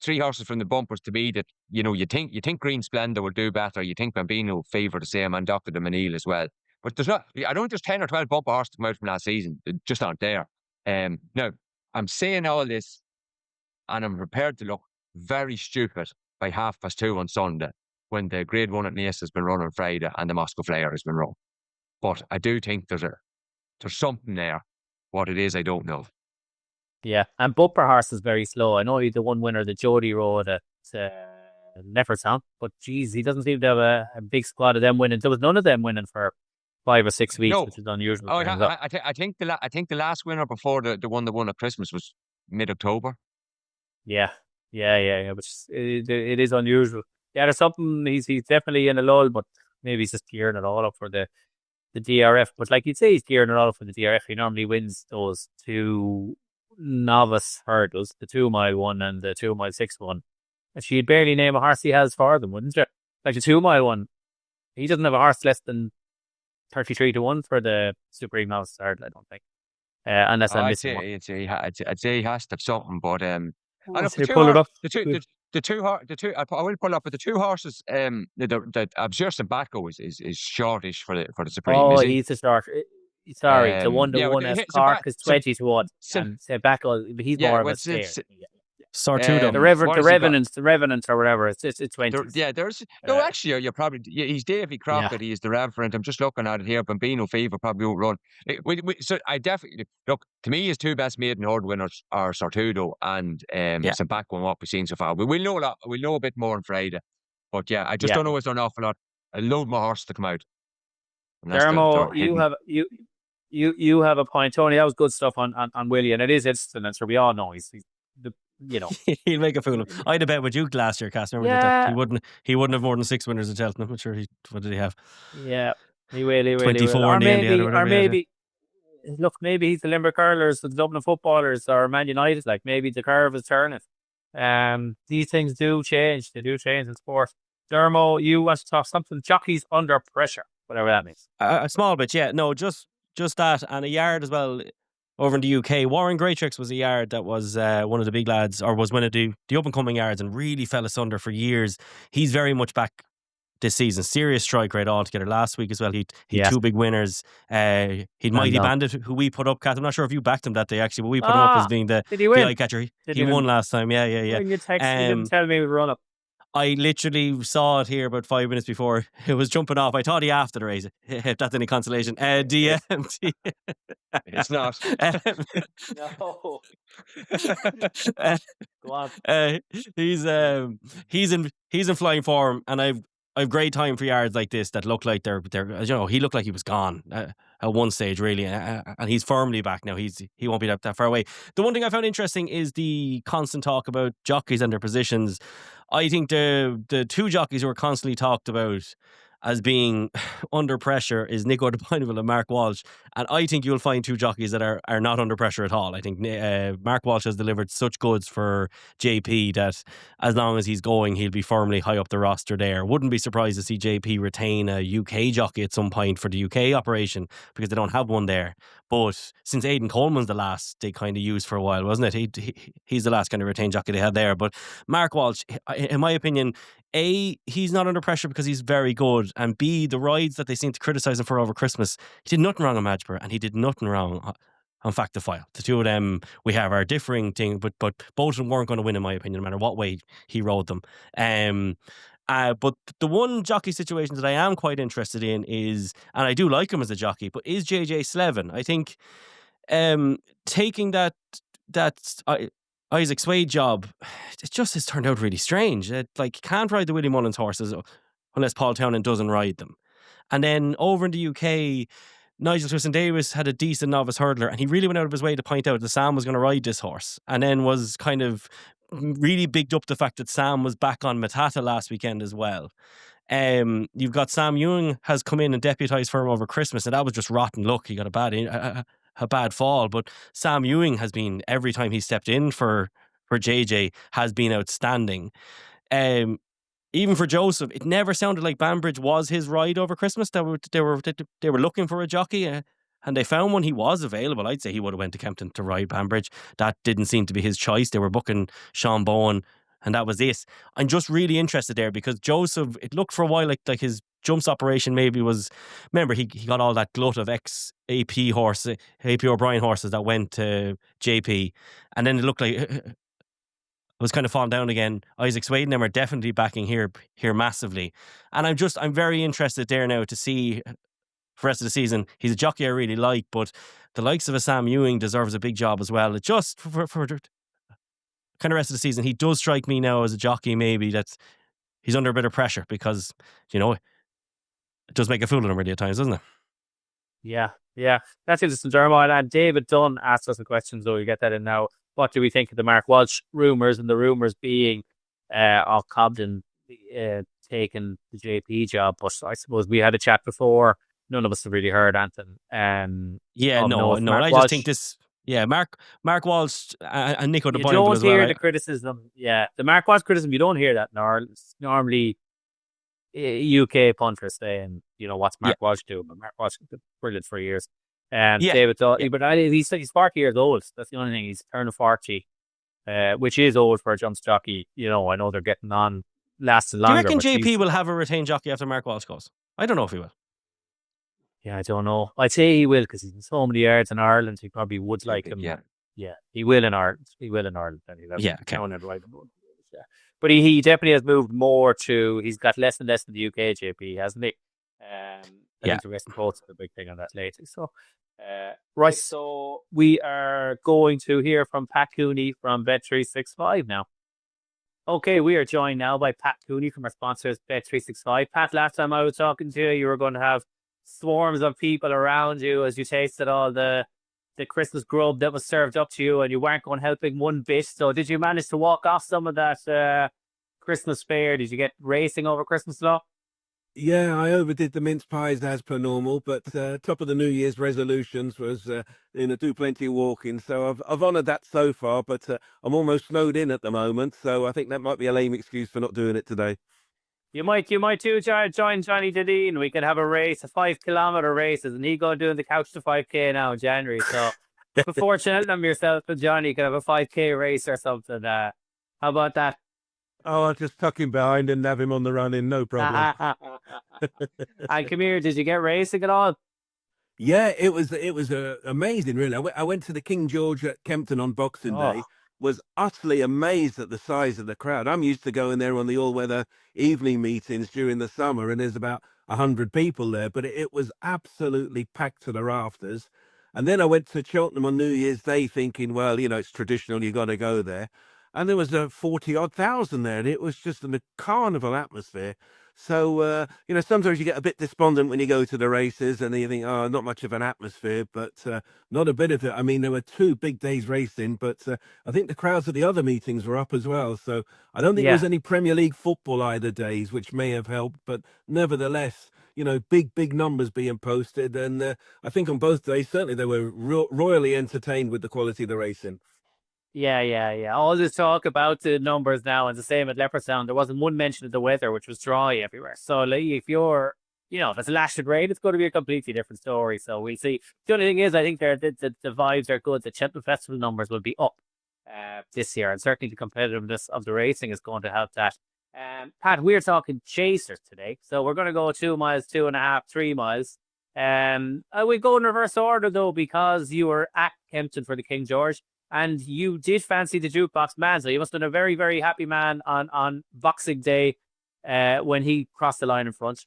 horses from the bumpers to me that you think Green Splendor will do better. You think Bambino will favour the same, and Dr. de Manil as well. But there's not. I don't think there's 10 or 12 bumper horses to come out from last season. They just aren't there. Now I'm saying all this, and I'm prepared to look very stupid by 2:30 on Sunday when the Grade 1 at Naas has been run on Friday and the Moscow Flyer has been run. But I do think there's something there. What it is, I don't know. Yeah, and bumper horse is very slow. I know he's the one winner that Jody rode at Leopardstown, but geez, he doesn't seem to have a big squad of them winning. There was none of them winning for 5 or 6 weeks, which is unusual. I think the last winner before the one that won at Christmas was mid-October. Yeah. Which it is unusual. Yeah, there's something. He's definitely in a lull, but maybe he's just gearing it all up for the DRF. But like you'd say, he's gearing it all up for the DRF. He normally wins those 2 novice hurdles, the 2 mile one and the 2 mile 6 one. And she'd barely name a horse he has for them, wouldn't you? Like the 2 mile one, he doesn't have a horse less than 33-1 for the Supreme Novice hurdle, I don't think. Unless I'm missing one. I'd say he has to have something, but pull it up. I will pull up, but the 2 horses, that Absurde Tobacco is shortish for the Supreme. Oh, he's a short. Sorry, the one that won as Cork is 20-1, and Tobacco, he's more of a stare. Sortudo. The Revenant or whatever. It's 20. Actually, you're probably he's Davy Crockett. He is the Reverend. I'm just looking at it here. Bambino Fever probably won't run. So I definitely look, to me, his 2 best maiden horde winners are Sortudo and Tobacco, and what we've seen so far. We'll know a lot. We'll know a bit more on Friday. But I just don't know if there's an awful lot. A load more horses to come out. Dermo, you have a point, Tony. That was good stuff on Willie, and it is interesting. And so we all know he's he'll make a fool of him. I had a bet with Duke last year, Cass. Remember that? He wouldn't have more than 6 winners at Cheltenham. I'm not sure what did he have? Yeah, he will. 24 or in the end, or maybe look, maybe he's the Limerick Hurlers, the Dublin footballers, or Man United. Like maybe the curve is turning. These things do change. They do change in sport. Dermo, you want to talk something? Jockeys under pressure, whatever that means. A small bit, yeah. No, just that, and a yard as well. Over in the UK, Warren Greatrix was a yard that was one of the big lads, or was one of the up-and-coming yards, and really fell asunder for years. He's very much back this season. Serious strike rate altogether. Last week as well, he had 2 big winners. He'd Mighty Bandit, who we put up, Kat. I'm not sure if you backed him that day, actually, but we put him up as being the eye catcher. He won last time, yeah. When you text, you didn't tell me we'd run up. I literally saw it here about 5 minutes before it was jumping off. I thought he after the race, if that's any consolation. DMT. It's not. No. Go on. He's in flying form, and I've great time for yards like this that look like they're he looked like he was gone at one stage, really, and he's firmly back now. He won't be that far away. The one thing I found interesting is the constant talk about jockeys and their positions. I think the 2 jockeys who are constantly talked about as being under pressure is Nick O'Donnell and Mark Walsh. And I think you'll find 2 jockeys that are not under pressure at all. I think Mark Walsh has delivered such goods for JP that as long as he's going, he'll be firmly high up the roster there. Wouldn't be surprised to see JP retain a UK jockey at some point for the UK operation, because they don't have one there. But since Aidan Coleman's the last they kind of used for a while, wasn't it? He's the last kind of retained jockey they had there. But Mark Walsh, in my opinion, A, he's not under pressure because he's very good, and B, the rides that they seem to criticise him for over Christmas, he did nothing wrong on Madgeburg, and he did nothing wrong on Fact to File. The 2 of them, we have our differing thing, but both of them weren't going to win, in my opinion, no matter what way he rode them. But the one jockey situation that I am quite interested in is, and I do like him as a jockey, but is JJ Slevin. I think taking that Isaac Swade job, it just has turned out really strange. Like, can't ride the Willie Mullins horses unless Paul Townend doesn't ride them. And then over in the UK, Nigel Twiston-Davies had a decent novice hurdler, and he really went out of his way to point out that Sam was going to ride this horse, and then was kind of really bigged up the fact that Sam was back on Matata last weekend as well. You've got Sam Ewing has come in and deputised for him over Christmas, and that was just rotten luck. He got a bad fall, but Sam Ewing has been, every time he stepped in for JJ, has been outstanding. Even for Joseph, it never sounded like Banbridge was his ride over Christmas. They were looking for a jockey, and they found one. He was available. I'd say he would have went to Kempton to ride Banbridge. That didn't seem to be his choice. They were booking Sean Bowen, and that was it. I'm just really interested there because Joseph, it looked for a while like his jumps operation maybe was. Remember, he got all that glut of ex AP O'Brien horses that went to JP, and then it looked like was kind of falling down again. Isaac Swade and them are definitely backing here massively. And I'm very interested there now to see for the rest of the season. He's a jockey I really like, but the likes of a Sam Ewing deserves a big job as well. It just for the kind of rest of the season, he does strike me now as a jockey maybe that he's under a bit of pressure because, it does make a fool of him really at times, doesn't it? Yeah. That's interesting, Diarmuid. And David Dunn asked us a question, so we'll get that in now. What do we think of the Mark Walsh rumours, and the rumours being Cobden taking the JP job? But I suppose we had a chat before. None of us have really heard anything. No. I just think this. Yeah, Mark Walsh and Nico de Boinville as well. You don't hear the criticism. Yeah, the Mark Walsh criticism. You don't hear that normally. UK punters saying, what's Mark Walsh doing? But Mark Walsh has been brilliant for years. David, but he's 40 years old. That's the only thing. He's turning 40, which is old for a jumps jockey. I know they're getting on lasting longer. Do you reckon JP will have a retained jockey after Mark Walsh goes? I don't know if he will. Yeah, I don't know. I'd say he will because he's in so many yards in Ireland. He probably would like him. Yeah, he will in Ireland. But he definitely has moved more to. He's got less and less in the UK JP, hasn't he? I think the Western Post is a big thing on that lately. So, right. So we are going to hear from Pat Cooney from Bet365 now. Okay, we are joined now by Pat Cooney from our sponsors, Bet365. Pat, last time I was talking to you, you were going to have swarms of people around you as you tasted all the Christmas grub that was served up to you, and you weren't going helping one bit. So did you manage to walk off some of that Christmas fare? Did you get racing over Christmas law? Yeah, I overdid the mince pies as per normal, but top of the New Year's resolutions was do plenty of walking. So I've honoured that so far, but I'm almost snowed in at the moment. So I think that might be a lame excuse for not doing it today. You might too join Johnny Dedeen. We can have a race, a 5-kilometre race, and he going doing the couch to 5K now in January. So before challenging yourself and Johnny, you can have a 5K race or something. How about that? Oh, I'll just tuck him behind and have him on the run in, no problem. And come here, did you get racing at all? Yeah, it was amazing, really. I went to the King George at Kempton on Boxing Day. Was utterly amazed at the size of the crowd. I'm used to going there on the all-weather evening meetings during the summer, and there's about 100 people there, but it was absolutely packed to the rafters. And then I went to Cheltenham on New Year's Day thinking, well, it's traditional, you got to go there. And there was 40-odd thousand there, and it was just a carnival atmosphere. So, sometimes you get a bit despondent when you go to the races and you think, oh, not much of an atmosphere, but not a bit of it. I mean, there were 2 big days racing, but I think the crowds at the other meetings were up as well. So I don't think there was any Premier League football either days, which may have helped. But nevertheless, big numbers being posted. And I think on both days, certainly they were royally entertained with the quality of the racing. Yeah. All this talk about the numbers now, and the same at Leopardstown. There wasn't one mention of the weather, which was dry everywhere. So if you're, if it's lashed rain, it's going to be a completely different story. So we'll see. The only thing is, I think the vibes are good. The Cheltenham Festival numbers will be up this year, and certainly the competitiveness of the racing is going to help that. Pat, we're talking chasers today, so we're going to go 2 miles, 2.5, 3 miles. We go in reverse order though, because you were at Kempton for the King George. And you did fancy the jukebox man, so you must have been a very, very happy man on Boxing Day. when he crossed the line in front.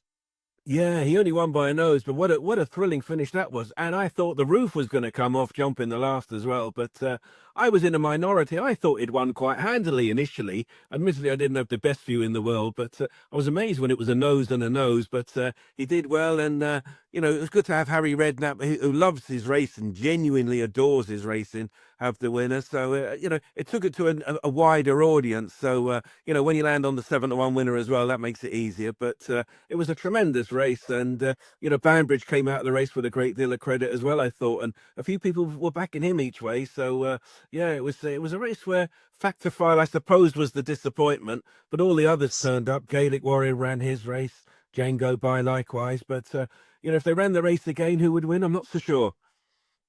Yeah, he only won by a nose, but what a thrilling finish that was. And I thought the roof was going to come off jumping the last as well. But I was in a minority. I thought he'd won quite handily initially. Admittedly, I didn't have the best view in the world, but I was amazed when it was a nose and a nose. But he did well, and you know, it was good to have Harry Redknapp, who loves his race and genuinely adores his racing, have the winner. So you know, it took it to a wider audience. So you know, when you land on the 7-1 winner as well, that makes it easier. But it was a tremendous race, and you know, Banbridge came out of the race with a great deal of credit as well, I thought, and a few people were backing him each way. So yeah, it was a race where Factor File, I suppose, was the disappointment, but all the others turned up. Gaelic Warrior ran his race, Django by likewise, but you know, if they ran the race again, who would win? I'm not so sure.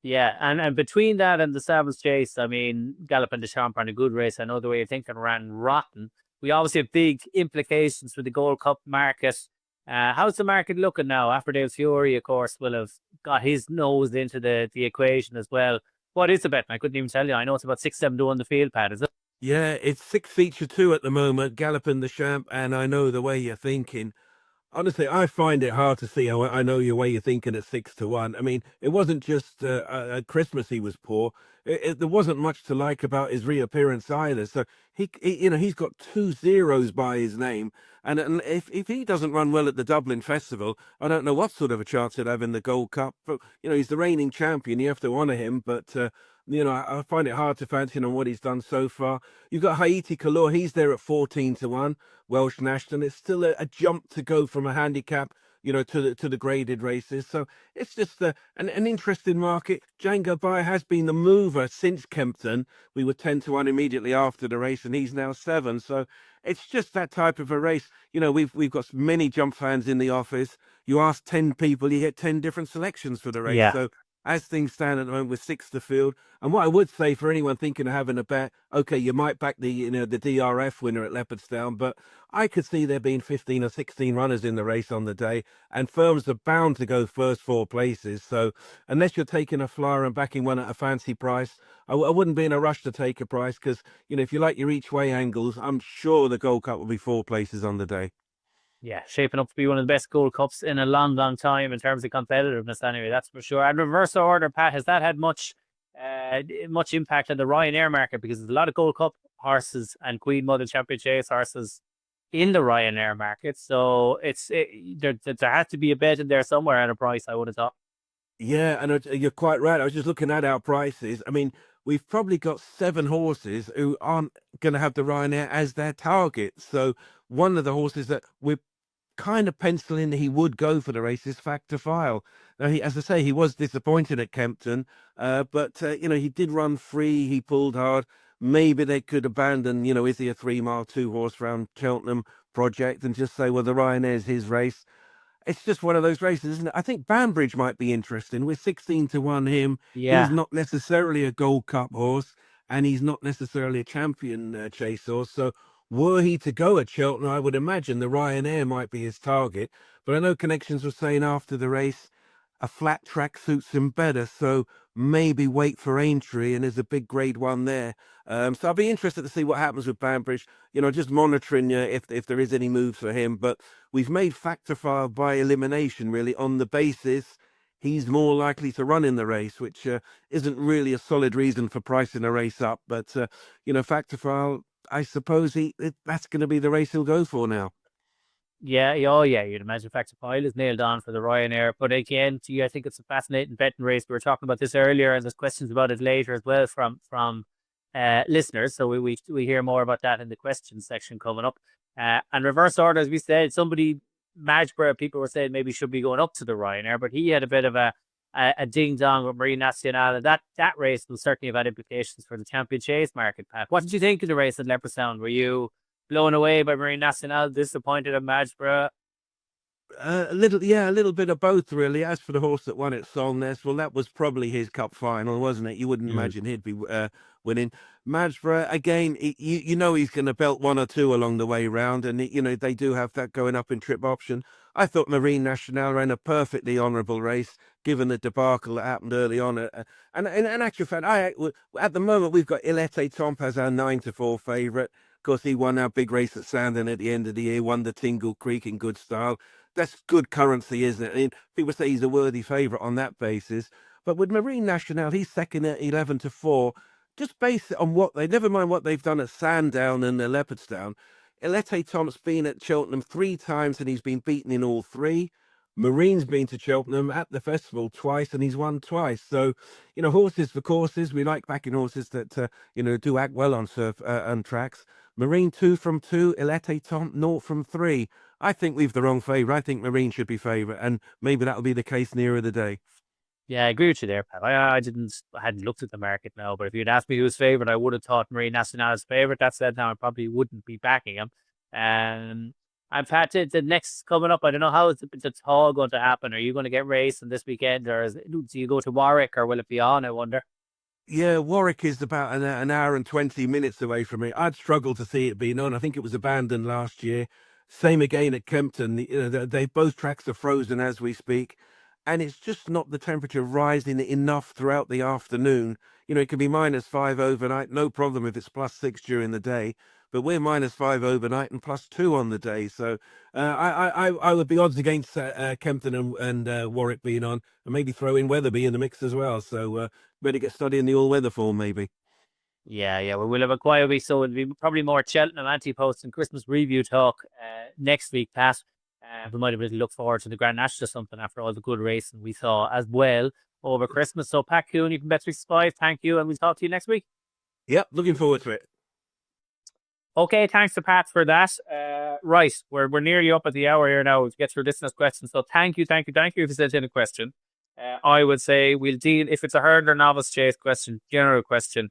Yeah, and between that and the Savage Chase, I mean, Galloping the Champ ran a good race. I know the way you think, and ran rotten. We obviously have big implications for the Gold Cup market. How's the market looking now? Affordale's Fury, of course, will have got his nose into the equation as well. What is the bet? I couldn't even tell you. I know it's about 6-7 to 1 the field, Pat, is it? Yeah, it's 6 feature 2 at the moment, Galloping the Champ, and I know the way you're thinking. Honestly, I find it hard to see. I know your way you're thinking at 6-1. I mean, it wasn't just at Christmas he was poor. There wasn't much to like about his reappearance either. So you know, he's got 2 zeros by his name, and if he doesn't run well at the Dublin Festival, I don't know what sort of a chance he'd have in the Gold Cup. But you know, he's the reigning champion. You have to honour him, but. You know, I find it hard to fancy him on what he's done so far. You've got Haiti Kalor, he's there at 14-1. Welsh National. It's still a jump to go from a handicap, you know, to the graded races. So it's just an interesting market. Django Bayer has been the mover since Kempton. We were 10-1 immediately after the race, and he's now 7. So it's just that type of a race. You know, we've got many jump fans in the office. You ask 10 people, you get 10 different selections for the race. Yeah. So as things stand at the moment with 6 to field. And what I would say for anyone thinking of having a bet, okay, you might back the DRF winner at Leopardstown, but I could see there being 15 or 16 runners in the race on the day, and firms are bound to go first 4 places. So unless you're taking a flyer and backing one at a fancy price, I wouldn't be in a rush to take a price, because you know, if you like your each way angles, I'm sure the Gold Cup will be 4 places on the day. Yeah, shaping up to be one of the best Gold Cups in a long, long time in terms of competitiveness. Anyway, that's for sure. And reverse order, Pat, has that had much impact on the Ryanair market? Because there's a lot of Gold Cup horses and Queen Mother Champion Chase horses in the Ryanair market. So there has to be a bet in there somewhere at a price, I would have thought. Yeah, and you're quite right. I was just looking at our prices. I mean, we've probably got 7 horses who aren't going to have the Ryanair as their target. So one of the horses that we're kind of penciling he would go for the race is Factor File. Now, as I say, he was disappointed at Kempton, but you know, he did run free. He pulled hard. Maybe they could abandon, you know, is he a 3-mile 2-horse round Cheltenham project and just say, well, the Ryanair's his race. It's just one of those races, isn't it? I think Banbridge might be interesting. We're 16-1 him. Yeah. He's not necessarily a Gold Cup horse, and he's not necessarily a champion chase horse. So were he to go at Cheltenham, I would imagine the Ryanair might be his target. But I know Connections was saying after the race, a flat track suits him better. So maybe wait for Aintree, and there's a big grade 1 there. So I'll be interested to see what happens with Banbridge. You know, just monitoring if there is any moves for him. But we've made Factor File by elimination, really, on the basis he's more likely to run in the race, which isn't really a solid reason for pricing a race up. But, you know, Factor File, I suppose that's going to be the race he'll go for now. Yeah, oh yeah, you'd imagine Factor File is nailed on for the Ryanair. But again, I think it's a fascinating betting race. We were talking about this earlier, and there's questions about it later as well from listeners. So we hear more about that in the questions section coming up. And reverse order, as we said, Magsborough, people were saying maybe should be going up to the Ryanair, but he had a bit of a ding dong with Marine Nationale, and that race will certainly have had implications for the Champion Chase market. Pat, what did you think of the race at Leopardstown? Were you blown away by Marine Nationale, disappointed at Magsborough? A little bit of both, really. As for the horse that won at Solness, well, that was probably his cup final, wasn't it? You wouldn't imagine he'd be winning. Magsborough, again, you know he's going to belt 1 or 2 along the way round, and you know they do have that going up in trip option. I thought Marine Nationale ran a perfectly honourable race, given the debacle that happened early on. And in actual fact, at the moment we've got Ilete Tomp as our 9-4 favourite. course, he won our big race at Sandon at the end of the year, won the Tingle Creek in good style. That's good currency, isn't it? I mean, people say he's a worthy favourite on that basis. But with Marine National, he's second at 11-4. Just based it on never mind what they've done at Sandown and Leopardstown. Elete Tom's been at Cheltenham 3 times and he's been beaten in all 3. Marine's been to Cheltenham at the festival twice and he's won twice. So, horses for courses. We like backing horses that, do act well on on tracks. Marine 2 from 2, Elete Tom 0 from 3. I think we've the wrong favourite. I think Marine should be favourite, and maybe that'll be the case nearer the day. Yeah, I agree with you there, Pat. I hadn't looked at the market now, but if you'd asked me who's favourite, I would have thought Marine National's favourite. That said, now I probably wouldn't be backing him. And Pat, the next coming up, I don't know how it's all going to happen. Are you going to get racing this weekend, or do you go to Warwick, or will it be on? I wonder. Yeah, Warwick is about an hour and 20 minutes away from me. I'd struggle to see it being on. I think it was abandoned last year. Same again at Kempton. They both tracks are frozen as we speak. And it's just not the temperature rising enough throughout the afternoon. It can be -5 overnight, no problem if it's +6 during the day. But we're -5 overnight and +2 on the day. So I would be odds against Kempton and Warwick being on, and maybe throw in Wetherby in the mix as well. So better get studying the all-weather form, maybe. Yeah. Well, we'll have a quiet week, so it'll be probably more Cheltenham, Antepost, and Christmas review talk next week, Pat. We might have a little look forward to the Grand National or something after all the good racing we saw as well over Christmas. So, Pat Coon, you can Bet365. Thank you, and we'll talk to you next week. Yep, looking forward to it. Okay, thanks to Pat for that. Right, we're nearly up at the hour here now to get through listeners' questions. So thank you if you sent in a question. I would say we'll deal, if it's a hurdler novice chase question, general question,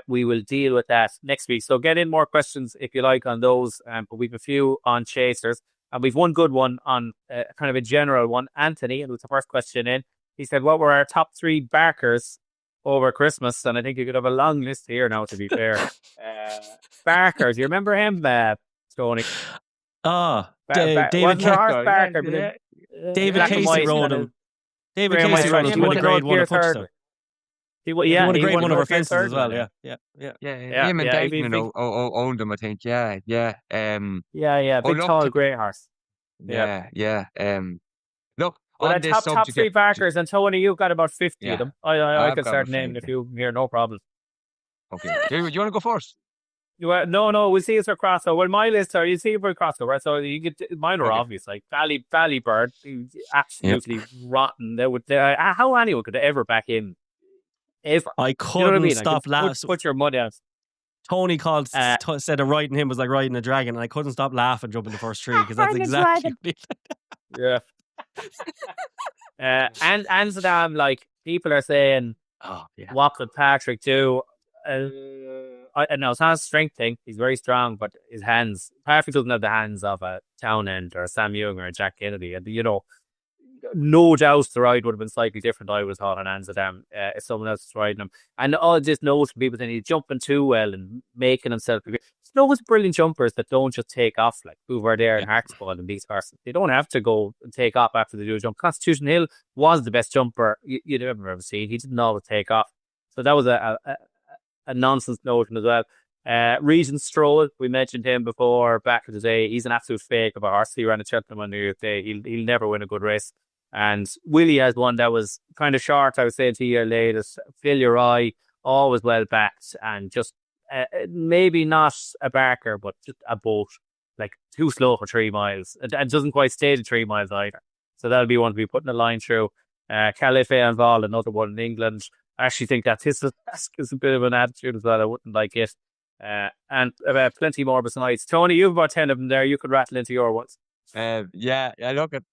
we will deal with that next week. So get in more questions if you like on those, but we've a few on chasers. And we've one good one on kind of a general one. Anthony, and it was the first question in. He said, what were our top 3 barkers over Christmas? And I think you could have a long list here now, to be fair. Barker, do you remember him, Tony? David Barker. David Casey rode him. David Casey rode him. He won a grade 1 at Punchstone. He won a grade 1 over fences as well. Yeah. Him and Dayton owned him, I think. Yeah. Big tall grey horse. Yeah. Look, well, on this top 3 barkers, and Tony, you've got about 50 of them. I can start naming a few here, no problem. Okay. Do you want to go first? No, we'll see if they're crossover. Well, my list are, you see if we're crossover, right? So you get, mine are obvious, like Valley Bird, absolutely rotten. How anyone could ever back in? I couldn't stop laughing. Put your money out. Tony said that riding him was like riding a dragon, and I couldn't stop laughing jumping the first tree because that's exactly. Yeah. And Amsterdam, like people are saying, what could Patrick do? I know it's not a strength thing. He's very strong, but his hands, Patrick doesn't have the hands of a Townend or a Sam Young or a Jack Kennedy. And no doubt the ride would have been slightly different, I would have thought, on Amsterdam if someone else was riding him. And all just notes from people saying he's jumping too well and making himself. There's always brilliant jumpers that don't just take off, like Hoover there and Hartsball and these horses. They don't have to go and take off after they do a jump. Constitution Hill was the best jumper you'd ever seen. He didn't always take off. So that was a nonsense notion as well. Regent Stroll, we mentioned him before back in the day. He's an absolute fake of a horse. He ran a Cheltenham on New Year's Day. He'll never win a good race. And Willie has one that was kind of short, I would say, 2 years later. Fill your eye, always well backed, and just maybe not a barker, but just a boat, like too slow for 3 miles. And doesn't quite stay to 3 miles either. So that'll be one to be putting a line through. Calife and Val, another one in England. I actually think that his is a bit of an attitude as well. I wouldn't like it. And plenty more besides. Tony, you've about 10 of them there. You could rattle into your ones. I look at.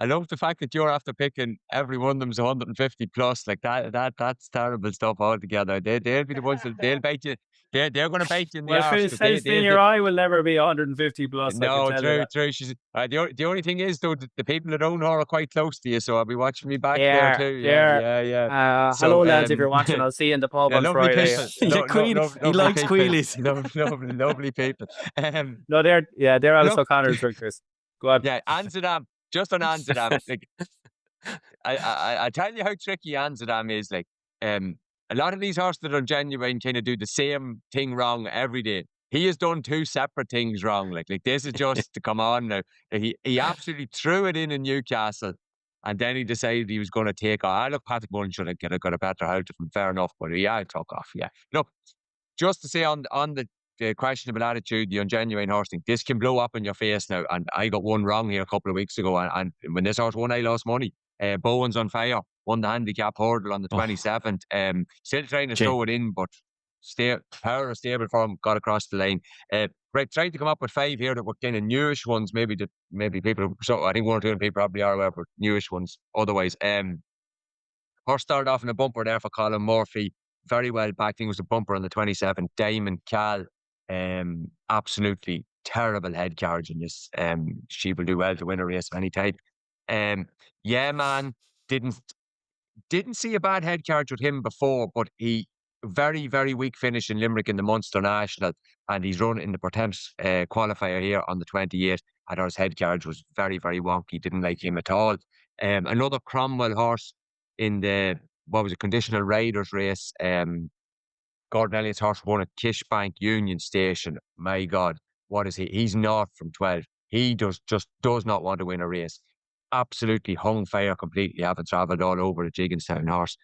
I love the fact that you're after picking every one of them's 150 plus. Like that's terrible stuff altogether. They'll be the ones that they'll bait you. They're going to bait you in the arse. Well, your eye will never be 150 plus. No, true. She's, the only thing is, though, the people that own her are quite close to you, so I'll be watching me back there too. Yeah. Hello, lads, if you're watching, I'll see you in the pub on Friday. He likes Queelies. Lovely people. No, they're Alice O'Connor's drinkers. Go on. Yeah, Amsterdam. Just on Amsterdam, like, I tell you how tricky Amsterdam is. Like, a lot of these horses that are genuine kind of do the same thing wrong every day. he has done two separate things wrong. Like this is just to come on now. He absolutely threw it in Newcastle, and then he decided he was going to take off. Look, Patrick Mullen should have got a better out of him. Fair enough, but yeah, took off. Yeah, look, just to say on the questionable attitude, the ungenuine horse thing, this can blow up in your face now. And I got one wrong here a couple of weeks ago, and when this horse won, I lost money. Bowen's on fire. Won the handicap hurdle on the 27th. Still trying to throw it in, but power of stable form got across the line. Right, tried to come up with 5 here that were kind of newish ones. Maybe people. So I think 1 or 2 people probably are aware, but newish ones. Otherwise, horse started off in a bumper there for Colin Murphy. Very well backed. I think it was a bumper on the 27th. Diamond Cal. Absolutely terrible head carriage in this. She will do well to win a race of any type. Yeah, man, didn't see a bad head carriage with him before, but he very, very weak finish in Limerick in the Munster National, and he's run in the Pertemps qualifier here on the 28th. I thought his head carriage was very, very wonky. Didn't like him at all. Another Cromwell horse in the conditional riders race. Gordon Elliott's horse won at Kishbank Union Station. My God, what is he? He's north from 12. He just does not want to win a race. Absolutely hung fire completely, having travelled all over the Jigginstown horse.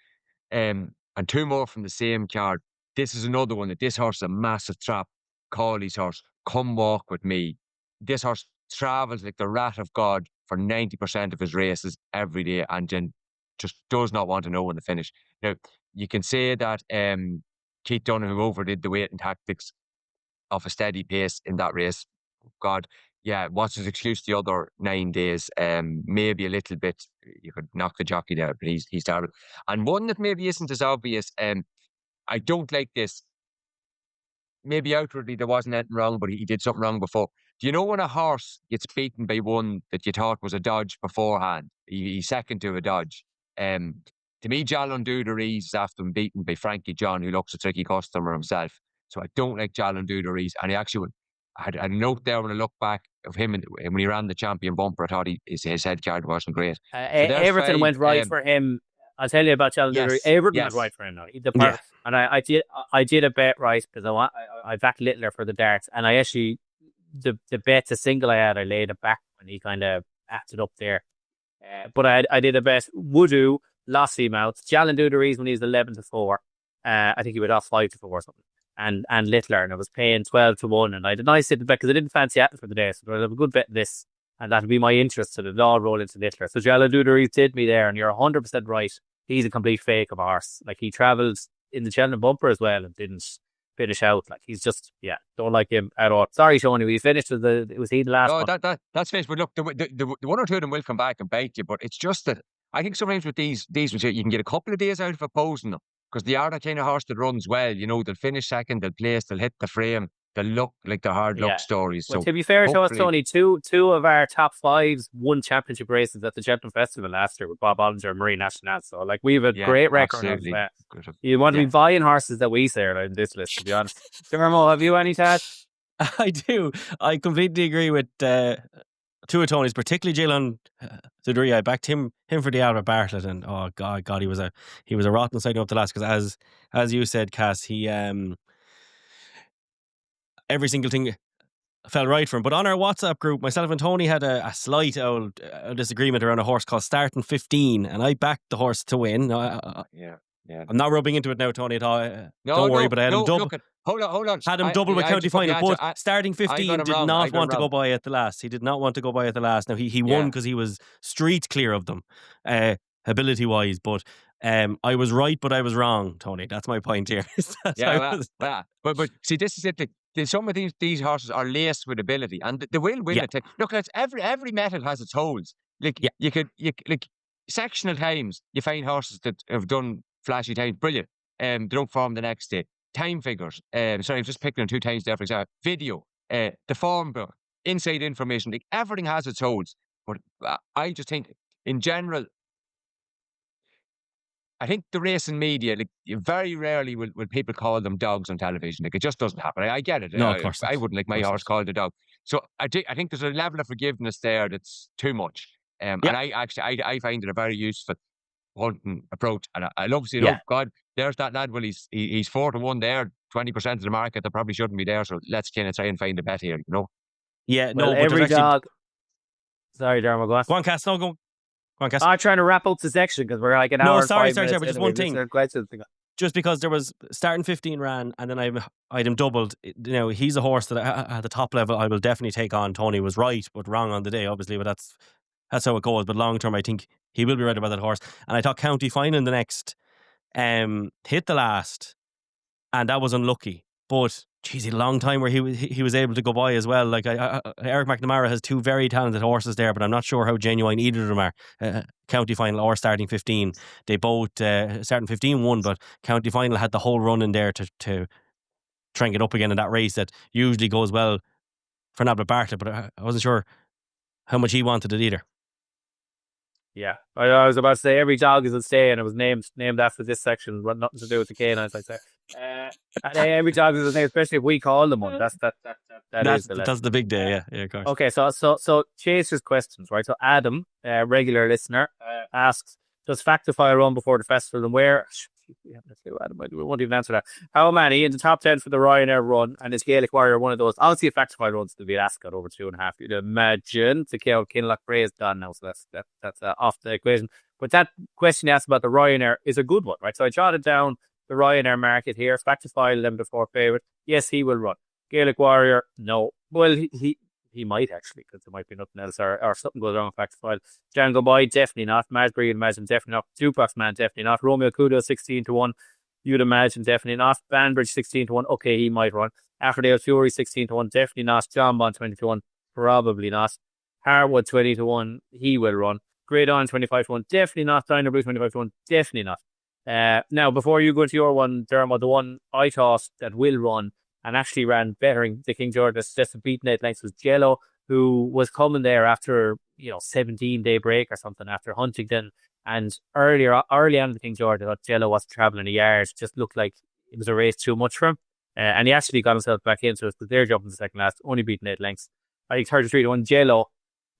And 2 more from the same card. This is another one that this horse is a massive trap. Cawley's horse, Come Walk With Me. This horse travels like the rat of God for 90% of his races every day, and then just does not want to know when to finish. Now, you can say that Keith Donoghue overdid the weight and tactics of a steady pace in that race. God, yeah, what's his excuse the other 9 days? Maybe a little bit, you could knock the jockey there, but he's terrible. And one that maybe isn't as obvious, I don't like this. Maybe outwardly there wasn't anything wrong, but he did something wrong before. Do you know when a horse gets beaten by one that you thought was a dodge beforehand? He's second to a dodge. To me, Jallon Duderies is after been beaten by Frankie John, who looks a tricky customer himself. So I don't like Jallon Duderies. And he actually, I had a note there when I look back of him when he ran the champion bumper. I thought his head card wasn't great. So everything went right for him. I'll tell you about Jallon Duderies. Everything went right for him now. And I did a bet right because I backed Littler for the darts, and I actually the bet, the single I had, I laid it back when he kind of acted up there. But I did a bet Woodoo, Lossy Mouth, Jallon Duderies when he was 11-4. I think he went off 5-4 or something. And Littler, and I was paying 12-1, and I had a nice bet because I didn't fancy Atlas for the day, so I have a good bet in this, and that'll be my interest, so it'll all roll into Littler. So Jallon Duderies did me there, and you're 100% right. He's a complete fake of a horse. Like, he travelled in the Cheltenham bumper as well and didn't finish out. Like, he's just, don't like him at all. Sorry, Tony, we finished with was he the last one? No, that's finished. But look, the 1 or 2 of them will come back and bite you. But it's just that I think sometimes with these ones, you can get a couple of days out of opposing them, because they are the kind of horse that runs well. You know, they'll finish second, they'll place, they'll hit the frame. They look like the hard luck stories. Well, so to be fair to us, Tony, two of our top 5s won championship races at the Cheltenham Festival last year with Bob Ollinger and Marie National. So, like, we have a great record of that. You want to be buying horses that we say are in this list, to be honest. Dermo, have you any, Tad? I do. I completely agree with 2 of Tony's, particularly Jalen Duderies. I backed him for the Albert Bartlett, and oh god, he was a rotten signing up the last, because as you said, Cass, he every single thing fell right for him. But on our WhatsApp group, myself and Tony had a slight old disagreement around a horse called Starting 15, and I backed the horse to win. I'm not rubbing into it now, Tony, at all. Don't worry, but I had him double. Hold on. Had him double with county final, but Starting 15 did not want to go by at the last. He did not want to go by at the last. Now, he won because he was street clear of them, ability-wise, but I was right, but I was wrong, Tony. That's my point here. But see, this is it. Some of these horses are laced with ability, and they will win it. Look, every metal has its holes. You could sectional times, you find horses that have done flashy times, brilliant. They don't form the next day. Time figures. Sorry, I've just picked on 2 times there, for example. Video, the form book, inside information. Like, everything has its holes. But I just think, in general, I think the racing media, like, very rarely will people call them dogs on television. Like, it just doesn't happen. I get it. No, of course. I wouldn't like my horse called a dog. So I think there's a level of forgiveness there that's too much. And I find it a very useful hunting approach. And I love to see, God, there's that lad. Well, he's 4-1 there, 20% of the market that probably shouldn't be there. So let's kind of try and find a bet here, you know. Yeah, Well, no, but there's every actually. dog. Sorry, Dermot, go on. Go on, Cass. No, go on, Cass. I'm trying to wrap up the section because we're like an No, hour and sorry, 5 minutes but just in, one and we've thing. listened to questions. Just because there was starting 15 ran and then I'd him doubled. You know, he's a horse that at the top level I will definitely take on. Tony was right, but wrong on the day, obviously. But that's how it goes. But long term, I think he will be right about that horse. And I thought County Final in the next hit the last, and that was unlucky. But geez, he had a long time where he was able to go by as well. Like Eric McNamara has two very talented horses there, but I'm not sure how genuine either of them are. County Final or starting 15, they both starting 15 won, but County Final had the whole run in there to try and get up again in that race that usually goes well for Nabla Bartlett. But I wasn't sure how much he wanted it either. Yeah, I was about to say every dog is a stay, and it was named after this section, but nothing to do with the canines, I say. And every dog is a name, especially if we call them one. That's the big day, yeah, of course. Okay, so Chaser's questions, right? So Adam, regular listener, asks, does Factify run before the festival, and where? Let's do Adam. We won't even answer that. How many in the top 10 for the Ryanair run, and is Gaelic Warrior one of those? Obviously, if Factify runs to be Ascot over 2.5, you'd imagine. To kill Kinloch Bray is done now, so that's off the equation. But that question you asked about the Ryanair is a good one, right? So I jotted down the Ryanair market here. Factify 11 to 4 favourite. Yes, he will run. Gaelic Warrior, no. Well, he might actually, because there might be nothing else or something goes wrong with Factify. Django Boy, definitely not. Masbury, you'd imagine, definitely not. Jukebox Man, definitely not. Romeo Kudo, 16 to 1. You'd imagine, definitely not. Banbridge, 16 to 1. Okay, he might run. Affordale Fury, 16 to 1. Definitely not. John Bond, 20 to 1. Probably not. Harwood, 20 to 1. He will run. Great On, 25 to 1. Definitely not. Diner Blue, 25 to 1. Definitely not. Now, before you go into your one, Dermot, the one I thought that will run and actually ran bettering the King George, just beating 8 lengths, was Jello, who was coming there after 17-day break or something after Huntington. And early on in the King George, I thought Jello wasn't travelling a yard. Just looked like it was a race too much for him. And he actually got himself back into it because they're jumping the second last, only beating 8 lengths. I think 33 to 1 Jello.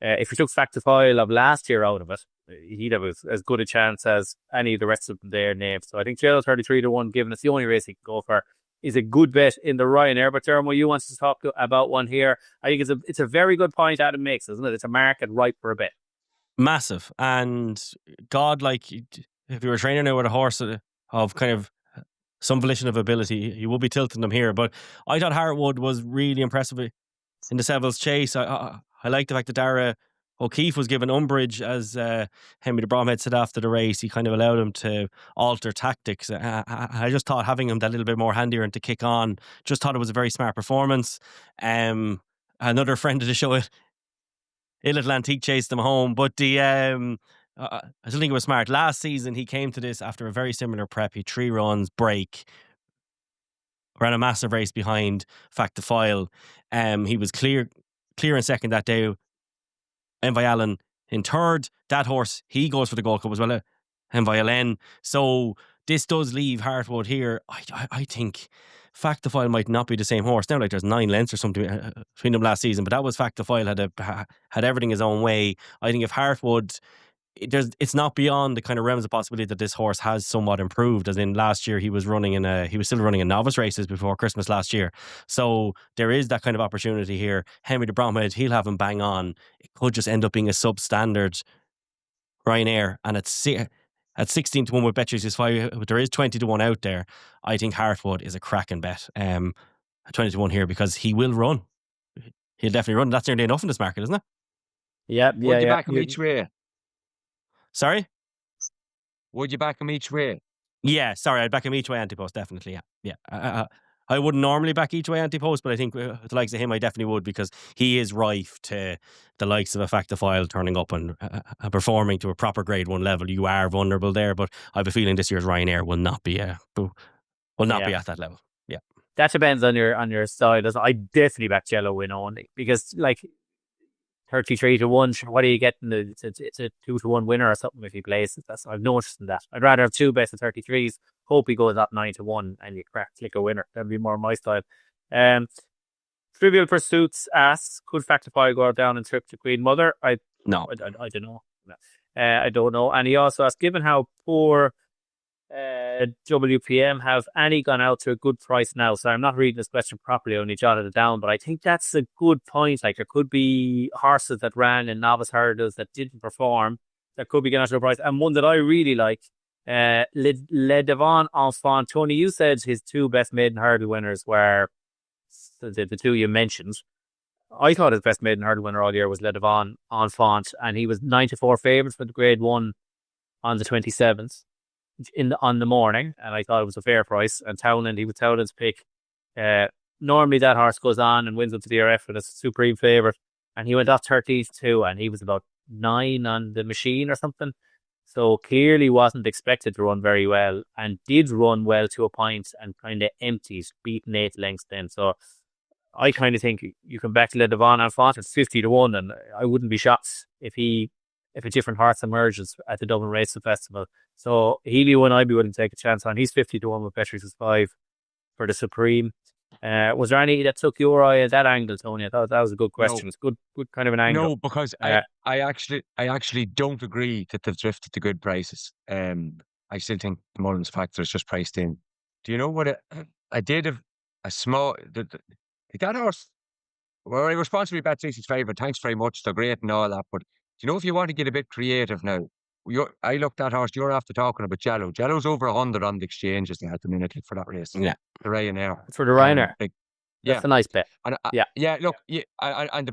If we took Factifile of last year out of it, he'd have as good a chance as any of the rest of them there named. So I think Jello 33 to 1, given it's the only race he can go for, is a good bet in the Ryanair. But Dermo, you want to talk about one here. I think it's a very good point Adam makes, isn't it? It's a market ripe for a bet. Massive. And God, like, if you were training now with a horse of kind of some volition of ability, you will be tilting them here. But I thought Hartwood was really impressive in the Seville's chase. I like the fact that Dara O'Keefe was given umbrage as Henry de Bromhead said after the race. He kind of allowed him to alter tactics. I just thought having him that little bit more handier and to kick on, just thought it was a very smart performance. Another friend of the show, Il Atlantique, chased him home. But I still think it was smart. Last season, he came to this after a very similar prep. He 3 runs, break, ran a massive race behind Factifile. He was clear in second that day. Envy Allen in third. That horse, he goes for the Gold Cup as well. Envy Allen. So this does leave Hartwood here. I think Factifile might not be the same horse. Now, like, there's 9 lengths or something between them last season, but that was Factifile, had everything his own way. I think if Hartwood, it's not beyond the kind of realms of possibility that this horse has somewhat improved. As in last year, he was still running in novice races before Christmas last year. So there is that kind of opportunity here. Henry de Bromhead, he'll have him bang on. It could just end up being a substandard Ryanair, and at 16 to 1 with Bet365, there is 20 to 1 out there. I think Hartwood is a cracking bet. 20 to 1 here because he will run. He'll definitely run. That's nearly enough in this market, isn't it? Yeah. Would you back him each way? Sorry? Would you back him each way? Yeah, sorry, I'd back him each way Antepost, definitely, yeah. I wouldn't normally back each way Antepost, but I think with the likes of him, I definitely would, because he is rife to the likes of a Factifile turning up and performing to a proper grade 1 level. You are vulnerable there, but I have a feeling this year's Ryanair will not be at that level. Yeah, that depends on your side. I definitely back Jello win only because, like, 33 to 1, sure, what are you getting? It's a 2 to 1 winner or something if he plays. I've noticed that. I'd rather have 2 bets of 33s, hope he goes up 9 to 1 and you click a winner. That'd be more my style. Trivial Pursuits asks, could Factify go down and trip to Queen Mother? No. I don't know. I don't know. And he also asks, given how poor WPM, have any gone out to a good price now? So I'm not reading this question properly, I only jotted it down, but I think that's a good point. Like, there could be horses that ran in novice hurdles that didn't perform that could be getting out to a price. And one that I really like, Le Devant Enfant. Tony, you said his two best maiden hurdle winners were the two you mentioned. I thought his best maiden hurdle winner all year was Le Devant Enfant, and he was 9-4 favourite for the Grade 1 on the 27th. On the morning, and I thought it was a fair price. And Townend, he was Townend's pick. Normally that horse goes on and wins up to the DRF with a supreme favourite, and he went off 13th too, and he was about 9 on the machine or something. So clearly wasn't expected to run very well, and did run well to a point and kind of emptied, beaten 8 lengths then. So I kind of think you can back Le Devant Enfant at 50-1, and I wouldn't be shocked if a different horse emerges at the Dublin Racing Festival. So he'd be one I'd be willing to take a chance on. He's 50-1 with Petrus 5 for the Supreme. Was there any that took your eye at that angle, Tony? I thought that was a good question. No. It's good kind of an angle. No, because I actually don't agree that they've drifted to good prices. I still think the Mullins factor is just priced in. Do you know what I did a small that horse? Well, I was sponsored to be Bet 365, but thanks very much. They're great and all that. But do you know, if you want to get a bit creative now, I looked at horse. You're after talking about Jello. Jello's over 100 on the exchanges they had the minute for that race. Yeah, the Ryanair. For the Ryanair. Yeah, that's a nice bet. And look, and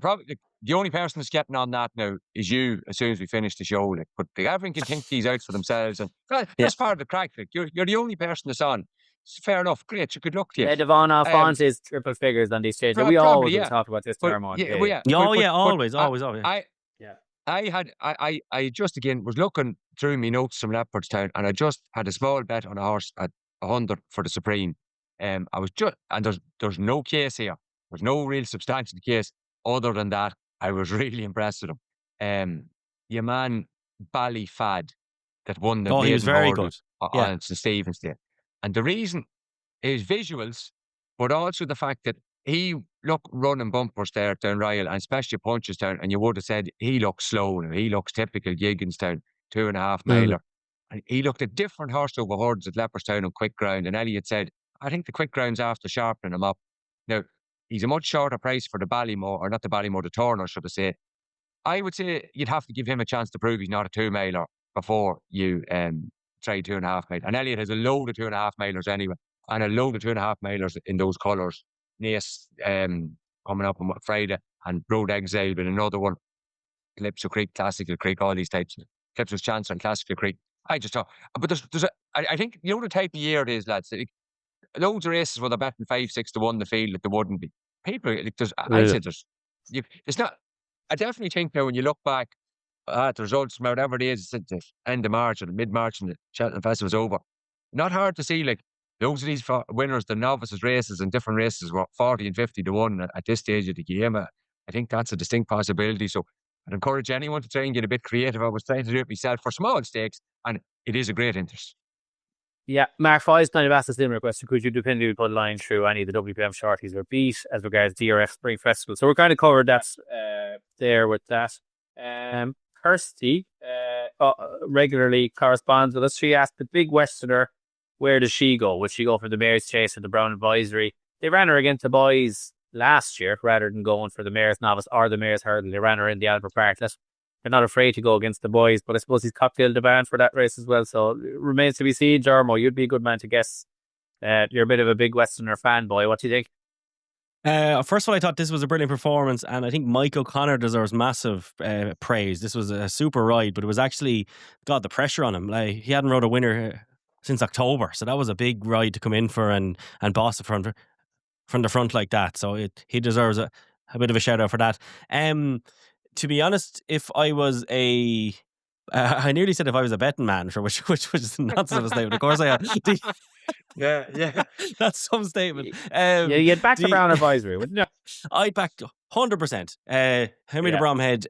the only person that's getting on that now is you. As soon as we finish the show, but everyone can think these out for themselves, and that's part of the crack. You're the only person that's on. It's fair enough. Great. Good luck to you. Le Devant Enfant is triple figures on these stages. We always talk about this Diarmuid. Always. I just again was looking through my notes from Leopardstown, and I just had a small bet on a horse at 100 for the Supreme. I was just, and there's no case here. There's no real substantial case other than that. I was really impressed with him. Your man Ballyfad that won the he was very good on St Stephen's Day, and the reason is visuals, but also the fact that he looked running bumpers there down Ryle, and especially Punchestown, and you would have said he looks slow. He looks typical Gigginstown, 2.5 miler. And he looked at different horse over hordes at Leopardstown and quick ground. And Elliot said, I think the quick ground's after sharpening him up. Now, he's a much shorter price for the Ballymore, or not the Ballymore, the Turner, should I say. I would say you'd have to give him a chance to prove he's not a 2 miler before you try 2.5 miler. And Elliot has a load of 2.5 milers anyway, and a load of 2.5 milers in those colours. Nace coming up on Friday, and Road Exile with another one. Calypso Creek, Classical Creek, all these types. Calypso's Chance on Classical Creek. I just thought, but I think you know the type of year it is, lads. Loads of races where they're betting 5-6-1 the field that they wouldn't be. People, it's not. I definitely think now when you look back at the results from whatever it is, at the end of March or mid-March, and the Cheltenham Festival's over. Not hard to see, those of these winners, the novices races and different races were 40 and 50-1 at this stage of the game. I think that's a distinct possibility. So I'd encourage anyone to try and get a bit creative. I was trying to do it myself for small stakes, and it is a great interest. Yeah, Mark Foy's kind of asked a similar question. Could you definitively put a line through any of the WPM shorties or beat as regards DRF Spring Festival? So we're kind of covered that there with that. Kirsty regularly corresponds with us. She asked the big Westerner, where does she go? Would she go for the Mayor's Chase or the Brown Advisory? They ran her against the boys last year rather than going for the Mayor's Novice or the Mayor's Hurdle. They ran her in the Albert Park. They're not afraid to go against the boys, but I suppose he's cocktailed the band for that race as well. So it remains to be seen. Jarmo, you'd be a good man to guess. You're a bit of a big Westerner fanboy. What do you think? First of all, I thought this was a brilliant performance, and I think Mike O'Connor deserves massive praise. This was a super ride, but it was actually, God, the pressure on him. He hadn't rode a winner since October, so that was a big ride to come in for and boss it from the front like that. So he deserves a bit of a shout out for that. To be honest, if I was I nearly said if I was a betting man, for which is nonsense of a statement. Of course I am. Yeah. That's some statement. You'd back the Brown Advisory, wouldn't you? I'd back 100%. Henry the Bromhead.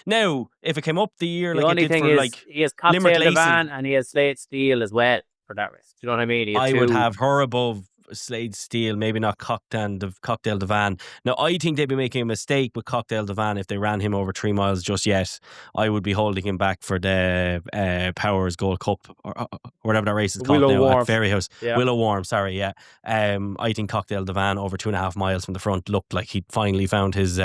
Now, if it came up the year, the only thing is he has Cocktail the Van and he has Slate Steel as well for that race. Do you know what I mean? I would have her above Slade Steele, maybe not Cocktail Devan. Now, I think they'd be making a mistake with Cocktail Devan if they ran him over 3 miles just yet. I would be holding him back for the Powers Gold Cup or whatever that race is called now at Ferryhouse. Yeah. Willow Warm, sorry, yeah. I think Cocktail Devan over 2.5 miles from the front looked like he'd finally found his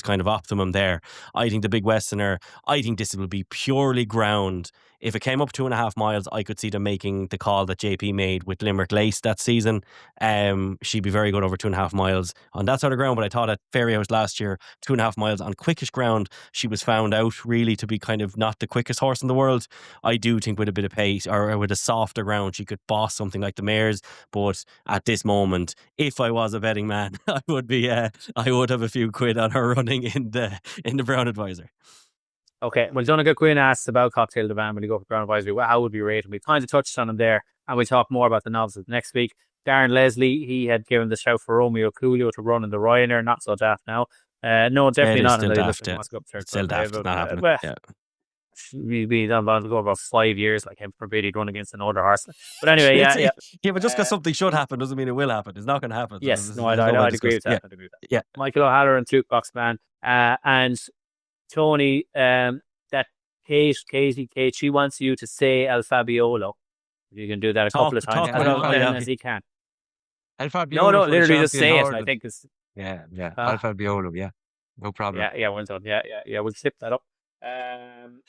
kind of optimum there. I think the Big Westerner, I think this will be purely ground. If it came up 2.5 miles, I could see them making the call that JP made with Limerick Lace that season. She'd be very good over 2.5 miles on that sort of ground. But I thought at Ferryhouse last year, 2.5 miles on quickish ground, she was found out really to be kind of not the quickest horse in the world. I do think with a bit of pace or with a softer ground, she could boss something like the mares. But at this moment, if I was a betting man, I would have a few quid on her running in the Brown Advisor. Okay, well, Donegal Quinn asked about Cocktail Devan when you go for Brown Advisory. Well, how would we rate him? We kind of touched on him there, and we talk more about the novices next week. Darren Leslie, he had given the shout for Romeo Coolio to run in the Ryanair. Not so daft now. No, definitely not. Still daft, yeah. Still daft, not happening. Well, yeah. We've done go about 5 years, like him forbid he'd run against another horse. But anyway, yeah. Yeah, but just because something should happen doesn't mean it will happen. It's not going to happen. Yes, I'd agree with that. Yeah. Michael O'Halloran, Jukebox Man, and Tony, that Kate, she wants you to say El Fabiolo. You can do that a couple of times as he can. El Fabiolo. No, literally just say it. I think it's El Fabiolo. Yeah, no problem. Yeah, well done. Yeah. We'll slip that up.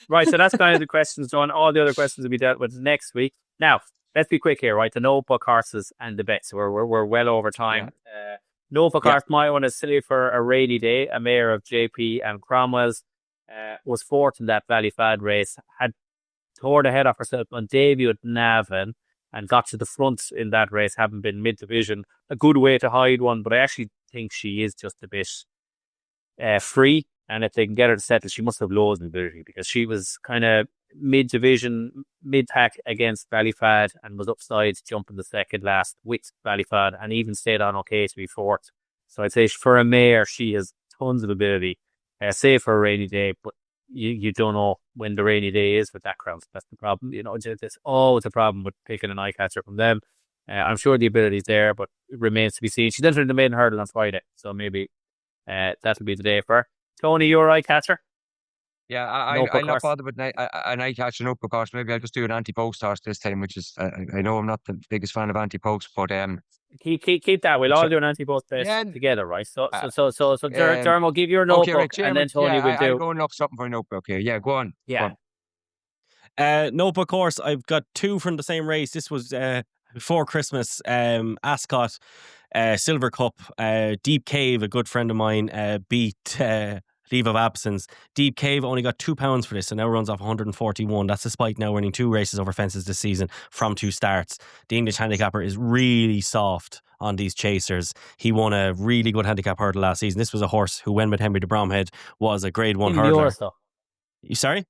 Right, so that's kind of the questions done. All the other questions will be dealt with next week. Now, let's be quick here, right? The notebook horses and the bets. We're well over time. Yeah. Notebook horse, my one is silly for a rainy day. A mare of JP and Cromwell's was fourth in that Valley Fad race. Had tore the head off herself on debut at Navan and got to the front in that race, having been mid-division. A good way to hide one, but I actually think she is just a bit free. And if they can get her to settle, she must have loads of ability because she was kind of mid-division, mid-pack against Ballyfad and was upside jumping the second last with Ballyfad and even stayed on okay to be fourth. So I'd say for a mare, she has tons of ability, save for a rainy day, but you don't know when the rainy day is with that crowd. That's the problem. You know, there's always a problem with picking an eye catcher from them. I'm sure the ability's there, but it remains to be seen. She's entered the maiden hurdle on Friday, so maybe that'll be the day for her. Tony, your eye catcher? Yeah, I'm not bothered with an eye catcher notebook horse. Maybe I'll just do an Antepost horse this time, which is I know I'm not the biggest fan of Antepost, but keep that. We'll all do an Antepost bet together, right? So Dermo, give your notebook, okay, right, and then Tony will do. I'm going up something for a notebook here. Yeah, go on. Yeah. Go on. Notebook horse. I've got two from the same race. This was before Christmas. Ascot. Silver Cup, Deep Cave, a good friend of mine, beat Leave of Absence. Deep Cave only got £2 for this, so now runs off 141. That's despite now winning 2 races over fences this season from 2 starts. The English handicapper is really soft on these chasers. He won a really good handicap hurdle last season. This was a horse who, when with Henry de Bromhead, was a Grade 1 hurdler. You sorry?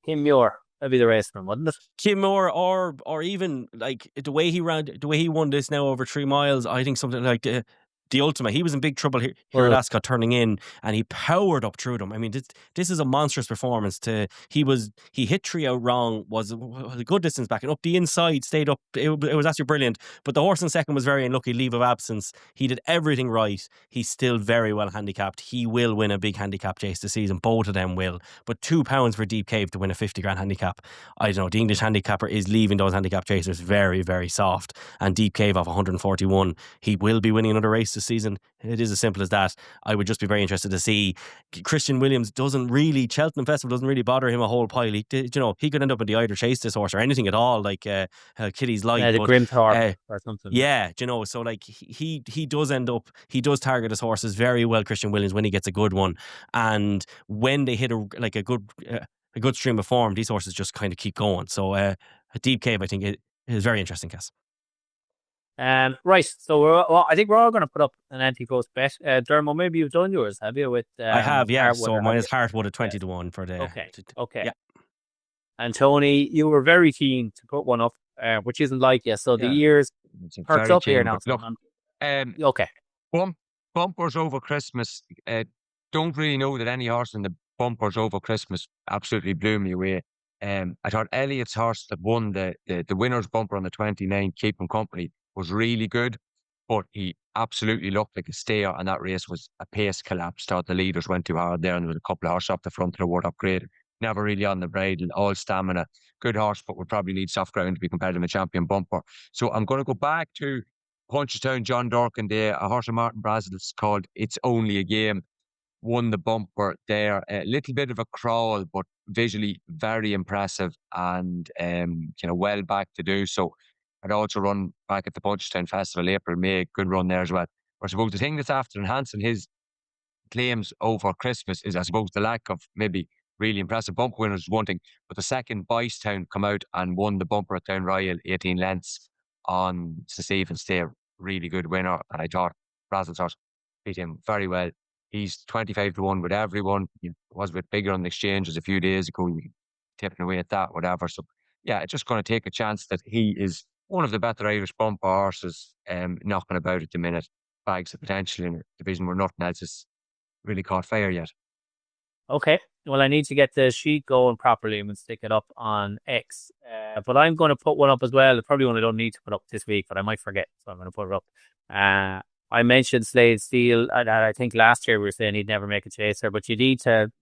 Kim Muir. That'd be the race for him, wouldn't it? Kim Moore, or even like the way he won this now over 3 miles. I think something like the Ultima. He was in big trouble here at Ascot turning in, and he powered up through them. I mean, this is a monstrous performance. He hit 3 out wrong, was a good distance back, and up the inside, stayed up. It was actually brilliant. But the horse in second was very unlucky. Leave of Absence. He did everything right. He's still very well handicapped. He will win a big handicap chase this season. Both of them will. But £2 for Deep Cave to win a 50 grand handicap. I don't know. The English handicapper is leaving those handicap chasers very, very soft. And Deep Cave off 141. He will be winning another race this season. It is as simple as that. I would just be very interested to see. Christian Williams Cheltenham Festival doesn't really bother him a whole pile. He could end up in the Eider Chase this horse or anything at all, like Kitty's Light. Yeah, the Grimthorpe or something. Yeah, so like he does target his horses very well, Christian Williams, when he gets a good one. And when they hit a good stream of form, these horses just kind of keep going. So a Deep Cave, I think, it is very interesting, Cass. Right, so I think we're all going to put up an Antepost bet. Dermo, maybe you've done yours, have you? With I have, yeah. So mine is Heartwood at 20 to 1 for the. Okay. Yeah. And Tony, you were very keen to put one up, which isn't like you. So the years perked up here now. Look, okay. Bumpers over Christmas. Don't really know that any horse in the bumpers over Christmas absolutely blew me away. I thought Elliot's horse that won the winner's bumper on the 29, Keep Him Company, was really good, but he absolutely looked like a stayer, and that race was a pace collapse. Thought the leaders went too hard there, and there was a couple of horses up the front that were upgraded. Never really on the bridle, all stamina. Good horse, but would probably need soft ground to be competitive in Champion Bumper. So I'm going to go back to Punchestown John Durkin Day, a horse of Martin Brazel's called It's Only a Game. Won the bumper there. A little bit of a crawl, but visually very impressive and well back to do so. I'd also run back at the Punchestown Festival, April, May. Good run there as well. But I suppose the thing that's after enhancing his claims over Christmas is, I suppose, the lack of maybe really impressive bumper winners is one thing. But the second Boystown come out and won the bumper at Down Royal, 18 lengths on St. Stephen's Day. Really good winner. And I thought Brazel's horse beat him very well. He's 25-1 with everyone. He was a bit bigger on the exchanges a few days ago. Tipping away at that, whatever. So, yeah, just going to take a chance that he is one of the better Irish bumper horses knocking about at the minute. Bags of potential in a division where nothing else has really caught fire yet. Okay. Well, I need to get the sheet going properly and we'll stick it up on X. But I'm going to put one up as well. Probably one I don't need to put up this week, but I might forget. So I'm going to put it up. I mentioned Slade Steele, and I think last year we were saying he'd never make a chaser, but you need to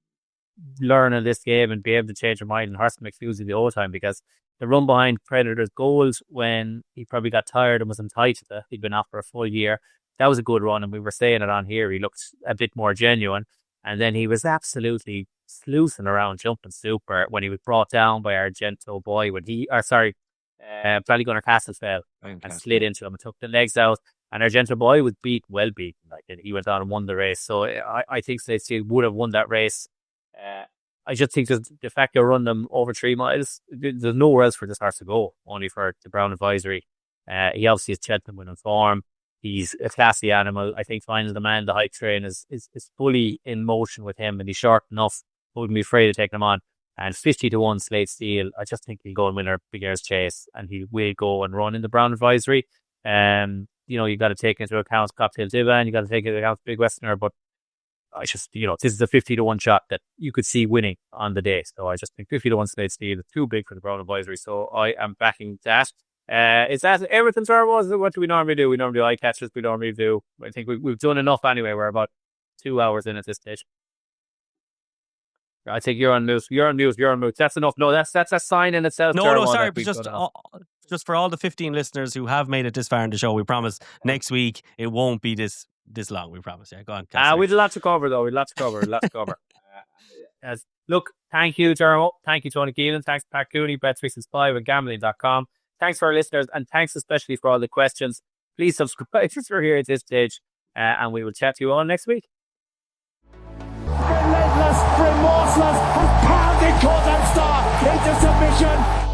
learn in this game and be able to change your mind. And Hurston McFusey the whole time, because the run behind Predator's goals when he probably got tired and was in tight, he'd been off for a full year. That was a good run, and we were saying it on here. He looked a bit more genuine, and then he was absolutely sluicing around, jumping super when he was brought down by Argento Boy Ballygunner Castlefell and slid into him and took the legs out. And Argento Boy was well beaten. Like, he went on and won the race. So I think Slade Steele would have won that race. I just think that the fact you run them over 3 miles, there's nowhere else for this horse to go, only for the Brown Advisory. He obviously is Cheltenham winning form. He's a classy animal. I think Final the Man, the hype train, is fully in motion with him, and he's short enough. Wouldn't be afraid of taking him on. And 50-1 Slade Steele, I just think he'll go and win a Big Air's Chase, and he will go and run in the Brown Advisory. You got to take into account Cocktail Divan, you got to take into account Big Westerner, but I just, this is a 50-1 shot that you could see winning on the day. So I just think 50-1 Slade Steele is too big for the Brown Advisory. So I am backing that. Is that everything, sir? What do we normally do? We normally do eye catchers. We normally do. I think we've done enough anyway. We're about 2 hours in at this stage. I think you're on mute. You're on mute. That's enough. No, that's a sign in itself. No, sorry, but just for all the 15 listeners who have made it this far in the show, we promise next week it won't be this long. We promise. Yeah, go on. We've a lot to cover, though. Look, thank you, Diarmuid. Thank you, Tony Keenan. Thanks, Pat Cooney, Bet365 and Gambling.com. Thanks for our listeners, and thanks especially for all the questions. Please subscribe if you're here at this stage, and we will chat to you all next week. Relentless, remorseless, and pounding Cordan Star into submission.